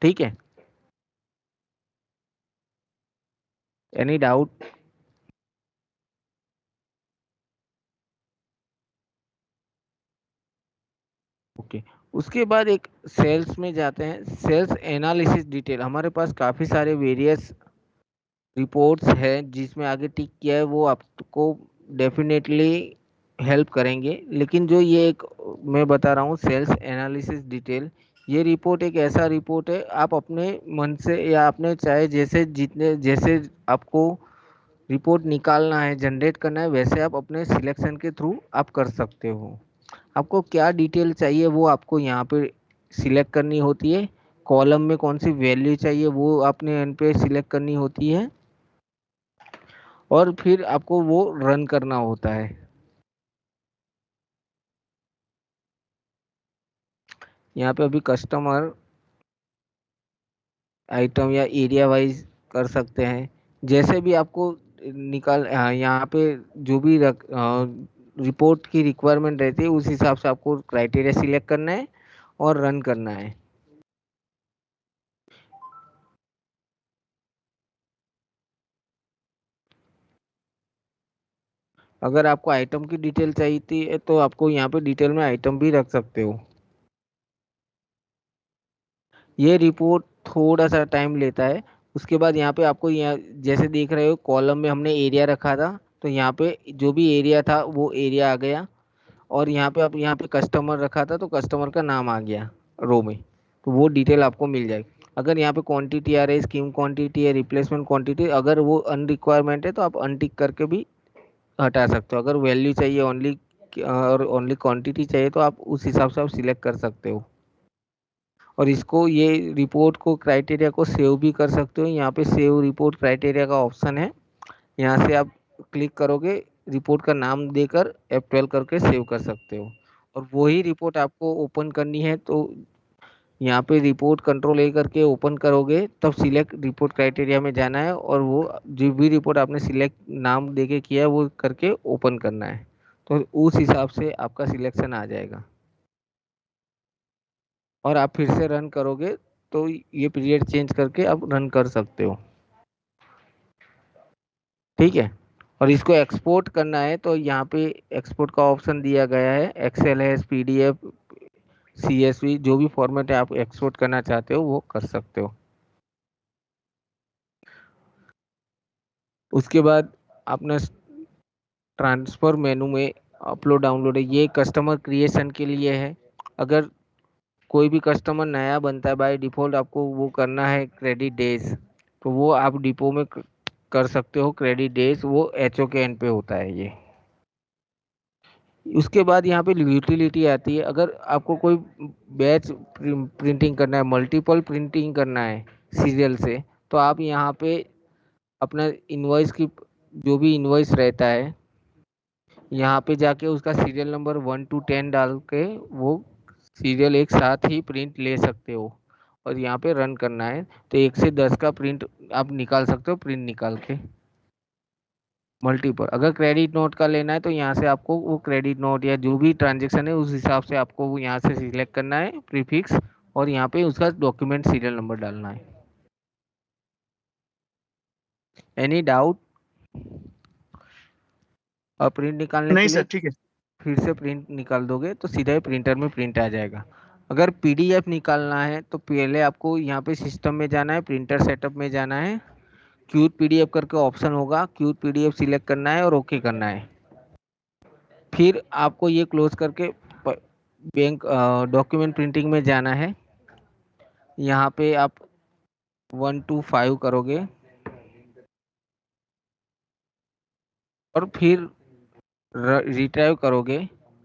S1: ठीक है, एनी डाउट? ओके, उसके बाद एक सेल्स में जाते हैं। सेल्स एनालिसिस डिटेल, हमारे पास काफ़ी सारे वेरियस रिपोर्ट्स है जिसमें आगे टिक किया है, वो आपको डेफिनेटली हेल्प करेंगे। लेकिन जो ये एक मैं बता रहा हूँ सेल्स एनालिसिस डिटेल, ये रिपोर्ट एक ऐसा रिपोर्ट है आप अपने मन से या अपने चाहे जैसे जितने जैसे आपको रिपोर्ट निकालना है, जनरेट करना है, वैसे आप अपने सिलेक्शन के थ्रू आप कर सकते हो। आपको क्या डिटेल चाहिए वो आपको यहाँ पे सिलेक्ट करनी होती है। कॉलम में कौन सी वैल्यू चाहिए वो आपने एंड पे सिलेक्ट करनी होती है, और फिर आपको वो रन करना होता है। यहाँ पे अभी कस्टमर आइटम या एरिया वाइज कर सकते हैं, जैसे भी आपको यहाँ पे जो भी रिपोर्ट की रिक्वायरमेंट रहती है उस हिसाब से आपको क्राइटेरिया सिलेक्ट करना है और रन करना है। अगर आपको आइटम की डिटेल चाहिए है तो आपको यहाँ पे डिटेल में आइटम भी रख सकते हो। ये रिपोर्ट थोड़ा सा टाइम लेता है। उसके बाद यहाँ पे आपको यहाँ जैसे देख रहे हो कॉलम में हमने एरिया रखा था, तो यहाँ पे जो भी एरिया था वो एरिया आ गया, और यहाँ पे आप यहाँ पे कस्टमर रखा था तो कस्टमर का नाम आ गया रो में, तो वो डिटेल आपको मिल जाएगी। अगर यहाँ पे क्वांटिटी आ रही है, स्कीम क्वांटिटी है, रिप्लेसमेंट क्वांटिटी, अगर वो अनरिक्वायरमेंट है तो आप अनटिक करके भी हटा सकते हो। अगर वैल्यू चाहिए ओनली और ओनली क्वांटिटी चाहिए तो आप उस हिसाब से आप सिलेक्ट कर सकते हो। और इसको ये रिपोर्ट को क्राइटेरिया को सेव भी कर सकते हो। यहाँ पे सेव रिपोर्ट क्राइटेरिया का ऑप्शन है, यहाँ से आप क्लिक करोगे, रिपोर्ट का नाम देकर F12 करके सेव कर सकते हो। और वही रिपोर्ट आपको ओपन करनी है तो यहाँ पे रिपोर्ट कंट्रोल A करके ओपन करोगे, तब सिलेक्ट रिपोर्ट क्राइटेरिया में जाना है और वो जो भी रिपोर्ट आपने सिलेक्ट नाम देके किया है वो करके ओपन करना है, तो उस हिसाब से आपका सिलेक्शन आ जाएगा। और आप फिर से रन करोगे तो ये पीरियड चेंज करके आप रन कर सकते हो। ठीक है। और इसको एक्सपोर्ट करना है तो यहाँ पे एक्सपोर्ट का ऑप्शन दिया गया है, एक्सेल है, PDF, CSV, जो भी फॉर्मेट है आप एक्सपोर्ट करना चाहते हो वो कर सकते हो। उसके बाद अपना ट्रांसफर मेनू में अपलोड डाउनलोड है, ये कस्टमर क्रिएशन के लिए है। अगर कोई भी कस्टमर नया बनता है बाय डिफॉल्ट आपको वो करना है क्रेडिट डेज, तो वो आप डिपो में कर सकते हो। क्रेडिट डेज वो HO के एंड पे होता है ये। उसके बाद यहाँ पे यूटिलिटी आती है। अगर आपको कोई बैच प्रिंटिंग करना है, मल्टीपल प्रिंटिंग करना है सीरियल से, तो आप यहाँ पे अपना इनवॉइस की जो भी इनवॉइस रहता है यहाँ पे जाके उसका सीरियल नंबर 1 to 10 डाल के वो सीरियल एक साथ ही प्रिंट ले सकते हो, और यहाँ पे रन करना है तो 1 से 10 का प्रिंट आप निकाल सकते हो, प्रिंट निकाल के मल्टीपल। अगर क्रेडिट नोट का लेना है तो यहाँ से आपको वो क्रेडिट नोट या जो भी ट्रांजेक्शन है उस हिसाब से आपको वो यहाँ से सिलेक्ट करना है प्रीफिक्स, और यहाँ पे उसका डॉक्यूमेंट सीरियल नंबर डालना है। Any doubt? और प्रिंट निकालने
S4: नहीं
S1: के लिए
S4: सर, ठीक है।
S1: फिर से प्रिंट निकाल दोगे तो सीधा प्रिंटर में प्रिंट आ जाएगा। अगर PDF निकालना है तो पहले आपको यहाँ पे सिस्टम में जाना है, प्रिंटर सेटअप में जाना है, क्यूट PDF करके ऑप्शन होगा, क्यूट PDF सिलेक्ट करना है और ओके करना है। फिर आपको ये क्लोज करके बैंक डॉक्यूमेंट प्रिंटिंग में जाना है। यहाँ पे आप 1 to 5 करोगे और फिर रिट्राइव करोगे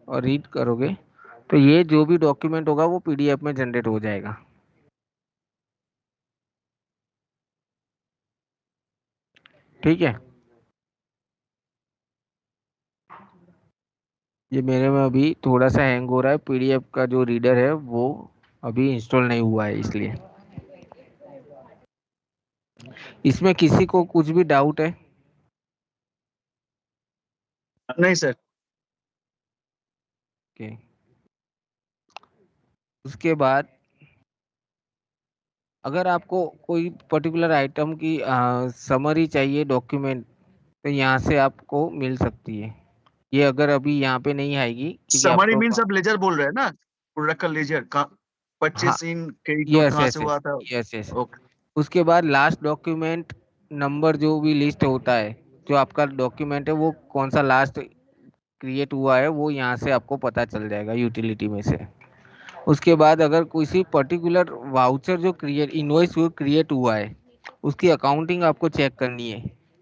S1: और रीड करोगे तो ये जो भी डॉक्यूमेंट होगा वो PDF में जनरेट हो जाएगा। ठीक है। ये मेरे में अभी थोड़ा सा हैंग हो रहा है, PDF का जो रीडर है वो अभी इंस्टॉल नहीं हुआ है, इसलिए। इसमें किसी को कुछ भी डाउट है?
S4: नहीं सर।
S1: ओके। उसके बाद अगर आपको कोई पर्टिकुलर आइटम की समरी चाहिए डॉक्यूमेंट, तो यहाँ से आपको मिल सकती है। ये अगर अभी यहाँ पे नहीं आएगी क्योंकि
S4: समरी
S1: आपको
S4: मीन्स आप लेजर बोल रहे हैं ना, प्रोडक्ट का लेजर का purchase in credit note
S1: yes
S4: कहाँ
S1: यस
S4: से हुआ था?
S1: Yes yes.
S4: ओके।
S1: उसके बाद लास्ट डॉक्यूमेंट नंबर जो भी लिस्ट होता है, जो आपका डॉक्यूमेंट है वो कौन सा लास्ट क्रिएट हुआ है वो यहाँ से आपको पता चल जाएगा यूटिलिटी में से। उसके बाद अगर किसी पर्टिकुलर वाउचर जो इनवॉइस जो क्रिएट हुआ है उसकी अकाउंटिंग आपको चेक करनी है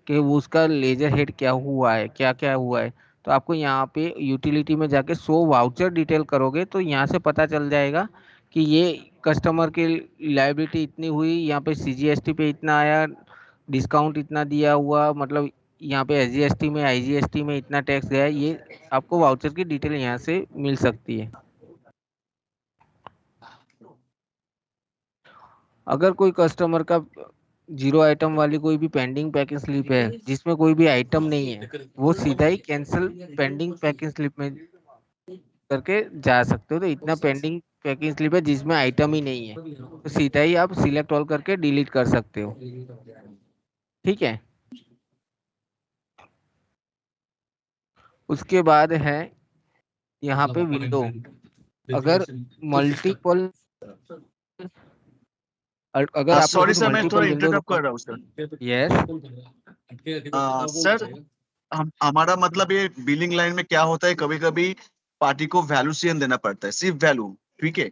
S1: कि वो उसका लेजर हेड क्या हुआ है, क्या क्या हुआ है। तो आपको यहाँ पे यूटिलिटी में जाके शो वाउचर डिटेल करोगे तो यहाँ से पता चल जाएगा कि ये कस्टमर की लायबिलिटी इतनी हुई, यहाँ पे CGST पे इतना आया, डिस्काउंट इतना दिया हुआ, मतलब यहाँ पे SGST में IGST में इतना टैक्स गया। ये आपको वाउचर की डिटेल यहाँ से मिल सकती है। अगर कोई कस्टमर का 0 आइटम वाली कोई भी पेंडिंग पैकिंग स्लिप है जिसमें कोई भी आइटम नहीं है, वो सीधा ही कैंसिल पेंडिंग पैकिंग स्लिप में करके जा सकते हो। तो इतना पेंडिंग पैकिंग स्लिप है जिसमें आइटम ही नहीं है, तो सीधा ही आप सिलेक्ट ऑल करके डिलीट कर सकते हो। ठीक है। उसके बाद है यहाँ पे विंडो। अगर मल्टीपल अगर आप
S4: सॉरी सर, मैं थोड़ा
S1: मल्टीपल विंडोज
S4: इंटरप्ट कर रहा हूँ सर।
S1: यस
S4: सर हमारा मतलब ये बिलिंग लाइन में क्या होता है, कभी कभी पार्टी को वैल्यू सीएन देना पड़ता है, सिर्फ वैल्यू। ठीक है,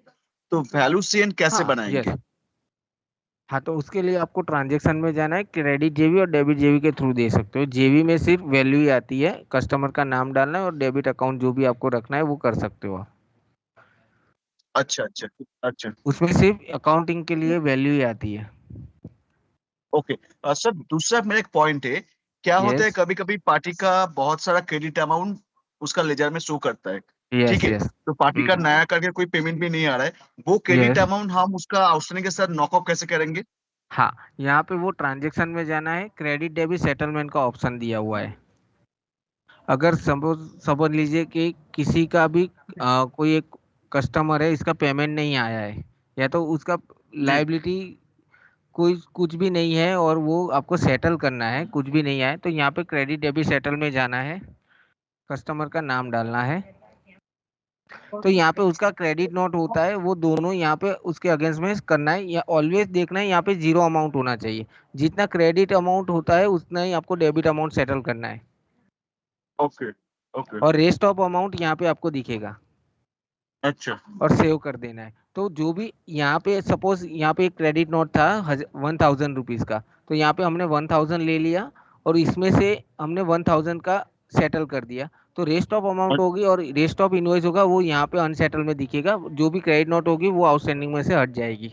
S4: तो वैल्यू सीएन कैसे बनाएंगे?
S1: यस हाँ, तो उसके लिए आपको ट्रांजैक्शन में जाना है, क्रेडिट जेबी और डेबिट जेबी के थ्रू दे सकते हो। जेबी में सिर्फ वैल्यू ही आती है, कस्टमर का नाम डालना है और डेबिट अकाउंट जो भी आपको रखना है वो कर सकते हो आप।
S4: अच्छा अच्छा अच्छा,
S1: उसमें सिर्फ अकाउंटिंग के लिए वैल्यू ही आती है।
S4: ओके। सर दूसरा मेरा एक पॉइंट है, क्या होता है
S1: Yes.
S4: कभी कभी पार्टी का बहुत सारा क्रेडिट अमाउंट उसका लेजर में शो करता है।
S1: यस
S4: ठीक है,
S1: यस
S4: तो पार्टी का नया करके कोई पेमेंट भी नहीं आ रहा है, वो क्रेडिट
S1: यस
S4: अमाउंट हम उसका आउटस्टैंडिंग के साथ नॉकऑफ कैसे करेंगे?
S1: हाँ, यहाँ पे वो ट्रांजैक्शन में जाना है, क्रेडिट डेबिट सेटलमेंट का ऑप्शन दिया हुआ है। अगर समझ लीजिए कि किसी का भी कोई एक कस्टमर है, इसका पेमेंट नहीं आया है या तो उसका लायबिलिटी कोई कुछ भी नहीं है और वो आपको सेटल करना है, कुछ भी नहीं आया, तो यहाँ पे क्रेडिट डेबिट सेटल में जाना है, कस्टमर का नाम डालना है। तो यहाँ पे उसका क्रेडिट नोट होता है, वो दोनों यहाँ पे उसके अगेंस्ट में करना है, या ऑलवेज देखना है यहाँ पे 0 अमाउंट होना चाहिए। जितना क्रेडिट अमाउंट होता है उतना ही आपको डेबिट अमाउंट सेटल करना है।
S4: ओके ओके,
S1: और रेस्ट ऑफ अमाउंट यहाँ पे आपको दिखेगा
S4: अच्छा
S1: और सेव कर देना है। तो जो भी यहाँ पे सपोज यहाँ पे एक क्रेडिट नोट था 1000 रुपीज़ का, तो यहाँ पे हमने 1000 ले लिया और इसमें से हमने 1000 का सेटल कर दिया, तो रेस्ट ऑफ अमाउंट होगी और रेस्ट ऑफ इनवॉइस होगा, वो यहाँ पे अनसेटल में दिखेगा। जो भी क्रेडिट नोट होगी वो आउटस्टैंडिंग में से हट जाएगी,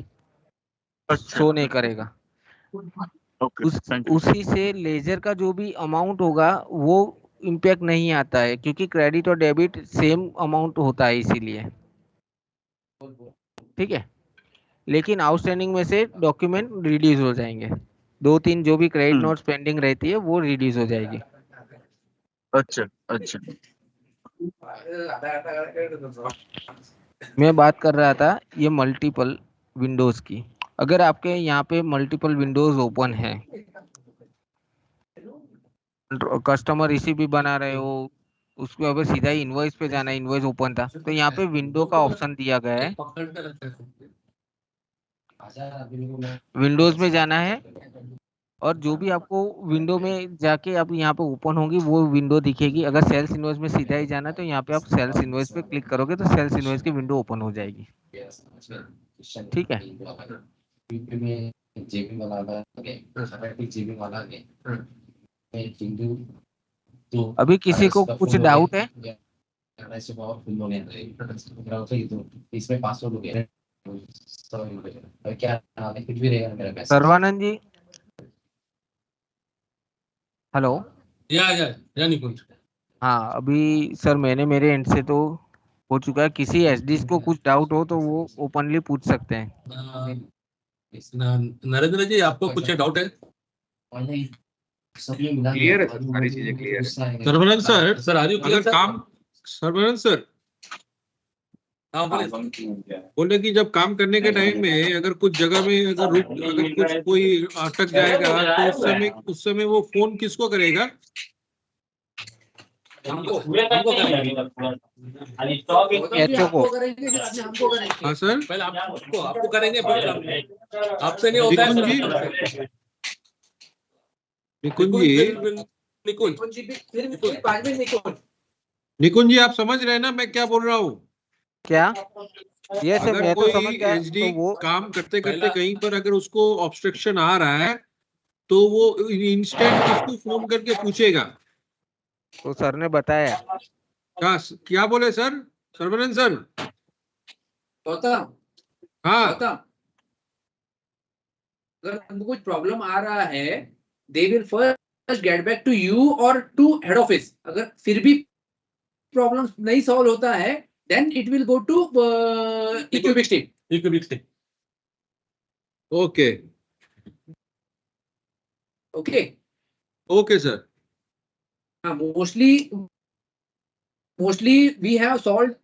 S1: शो नहीं करेगा।
S4: Okay, thank you.
S1: उसी से लेजर का जो भी अमाउंट होगा वो इम्पैक्ट नहीं आता है, क्योंकि क्रेडिट और डेबिट सेम अमाउंट होता है इसीलिए। ठीक है, लेकिन आउटस्टैंडिंग में से डॉक्यूमेंट रिड्यूस हो जाएंगे, 2-3 जो भी क्रेडिट नोट्स पेंडिंग रहती है वो रिड्यूस हो जाएगी।
S4: अच्छा अच्छा,
S1: मैं बात कर रहा था ये मल्टीपल विंडोज की। अगर आपके यहाँ पे मल्टीपल विंडोज ओपन है, कस्टमर रिसीप भी बना रहे हो, उसको अगर सीधा ही इनवॉइस पे जाना है, इनवॉइस ओपन था, तो यहाँ पे विंडो का ऑप्शन दिया गया है, विंडोज में जाना है और जो भी आपको विंडो में जाके आप यहाँ पे ओपन होगी वो विंडो दिखेगी। अगर सेल्स इनवॉइस में सीधा ही जाना है तो यहाँ पे आप सेल्स इनवॉइस पे क्लिक करोगे तो सेल्स इनवॉइस की विंडो ओपन हो जाएगी। ठीक है, अभी किसी को कुछ डाउट है? सर्वानंद जी, हेलो।
S2: या निकुंज।
S1: हाँ, अभी सर मैंने मेरे एंड से तो हो चुका है। किसी एसडी को कुछ डाउट हो तो वो ओपनली पूछ सकते हैं।
S2: नरेंद्र जी, आपको कुछ डाउट है?
S7: क्लियर है सर, सारी चीजें क्लियर है।
S6: सर्वनंद सर,
S2: सर आर यू
S6: अगर काम सर्वनंद सर बोले कि जब काम करने के टाइम में अगर कुछ जगह में अगर कुछ कोई अटक जाएगा तो उस समय वो फोन किसको करेगा?
S2: हमको
S6: हाँ सर,
S2: पहले आपको करेंगे, आपसे नहीं होता है।
S6: निकुंज जी, आप समझ रहे हैं ना मैं क्या बोल रहा हूँ?
S1: क्या? ये सर,
S6: अगर
S1: मैं तो
S6: कोई
S1: समझ गया।
S6: एचडी
S1: तो वो
S6: काम करते करते कहीं पर अगर उसको ऑब्स्ट्रक्शन आ रहा है तो वो इंस्टेंट उसको फोन करके पूछेगा।
S1: तो सर ने बताया।
S6: क्या बोले सर? सर्वनंद सर?
S8: गौतम,
S6: हाँ,
S8: गौतम, अगर हमको कुछ प्रॉब्लम आ रहा है, they will first get back to you और टू हेड ऑफिस। अगर फिर भी प्रॉब्लम नहीं सॉल्व होता है, then it will go to Equibix team.
S2: Equibix team.
S6: Okay
S8: okay
S6: okay sir.
S8: Mostly we have solved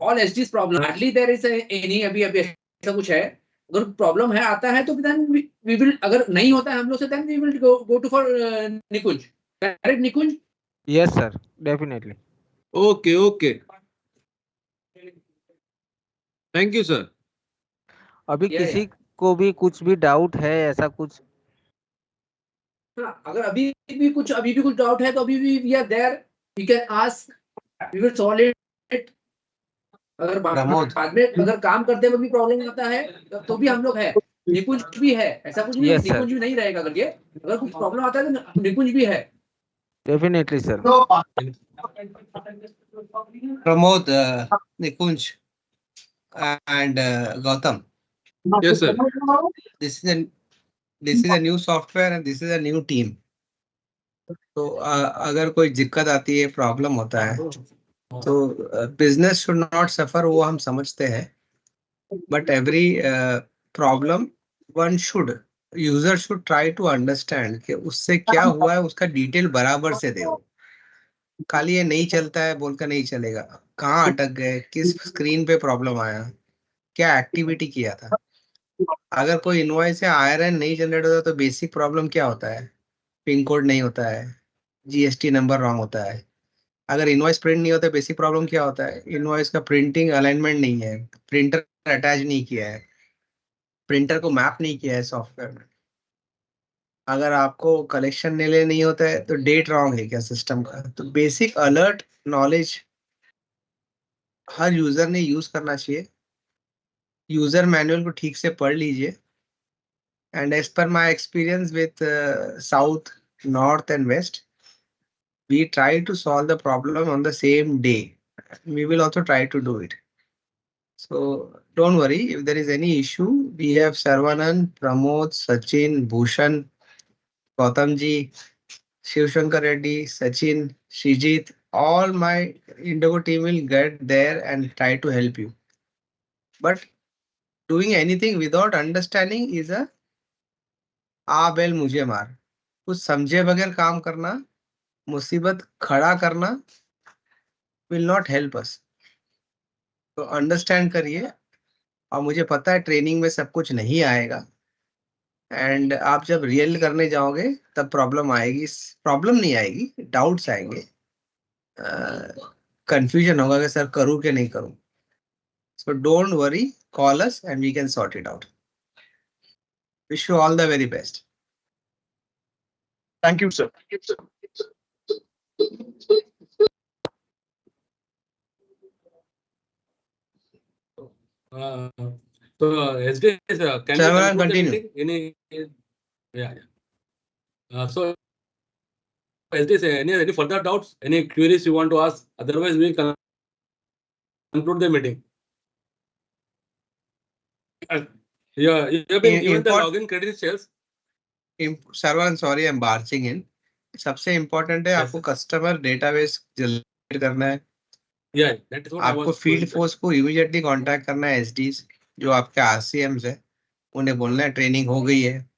S8: all SDs problem. Hardly there is any अभी ऐसा कुछ है। अगर प्रॉब्लम है आता है तो देन वी विल, अगर नहीं होता है हम लोग से, then we will go to for Nikunj. Correct Nikunj?
S1: Yes sir, definitely.
S6: Okay okay, thank you sir.
S1: अभी किसी को भी कुछ भी डाउट है ऐसा कुछ?
S8: हाँ, अगर अभी भी कुछ डाउट है तो अभी भी we are there, we can ask, we will solve it. अगर बाद में अगर काम करते हुए भी प्रॉब्लम आता है तो भी हम लोग है, निकुंज भी है। ऐसा कुछ नहीं,
S1: Yes, sir.
S8: निकुंज भी नहीं रहेगा। अगर कुछ प्रॉब्लम आता है तो निकुंज भी है।
S1: Definitely sir.
S3: Pramod, Nikunj, and Gautam.
S6: Yes sir.
S3: This is a new software and this is a new team. तो अगर कोई दिक्कत आती है, प्रॉब्लम होता है, तो बिजनेस शुड नॉट सफर, वो हम समझते हैं। But every problem one should, user should try to understand कि उससे क्या हुआ है, उसका डिटेल बराबर से दे। खाली ये नहीं चलता है बोलकर नहीं चलेगा। कहाँ अटक गए, किस स्क्रीन पे प्रॉब्लम आया, क्या एक्टिविटी किया था। अगर कोई इनवॉइस या आईआरएन नहीं जनरेट होता तो बेसिक प्रॉब्लम क्या होता है? पिन कोड नहीं होता है, जीएसटी नंबर रॉन्ग होता है। अगर इनवॉइस प्रिंट नहीं होता, बेसिक प्रॉब्लम क्या होता है? इनवॉइस का प्रिंटिंग अलाइनमेंट नहीं है, प्रिंटर अटैच नहीं किया है, प्रिंटर को मैप नहीं किया है सॉफ्टवेयर में। अगर आपको कलेक्शन नहीं होता है तो डेट रॉन्ग है क्या सिस्टम का? तो बेसिक अलर्ट नॉलेज हर यूजर ने यूज करना चाहिए। यूजर मैनुअल को ठीक से पढ़ लीजिए। And as per my experience with south, north and west, we try to solve the problem on the same day. We will also try to do it. So don't worry, if there is any issue, we have Sarvanan, Pramod, Sachin, Bhushan, Gautam ji, Shiv Shankar Reddy, Sachin, Shrijit, all my Indigo team will get there and try to help you. But doing anything without understanding is a आ बैल मुझे मार। कुछ समझे बगैर काम करना, मुसीबत खड़ा करना will not help us. तो अंडरस्टैंड करिए। और मुझे पता है ट्रेनिंग में सब कुछ नहीं आएगा, एंड आप जब रियल करने जाओगे तब प्रॉब्लम आएगी। प्रॉब्लम नहीं आएगी, डाउट्स आएंगे, कंफ्यूजन होगा कि सर करूँ कि नहीं करूँ। So don't worry, call us and we can sort it out. Wish you all the very best.
S4: Thank you, sir.
S2: So SD, can
S3: Sir,
S2: we conclude the
S3: continue.
S2: meeting? So SD, any further doubts, any queries you want to ask? Otherwise, we will conclude the meeting. Yeah, you have been given the login credentials.
S3: सर्वन, sorry I am barging in. सबसे important है आपको customer database generate करना है।
S2: Yeah, that is what I
S3: आपको
S2: was
S3: field
S2: going to-
S3: force को immediately contact करना है, एसडीज जो आपके आरसीएम्स है, उन्हें बोलना है ट्रेनिंग हो गई है,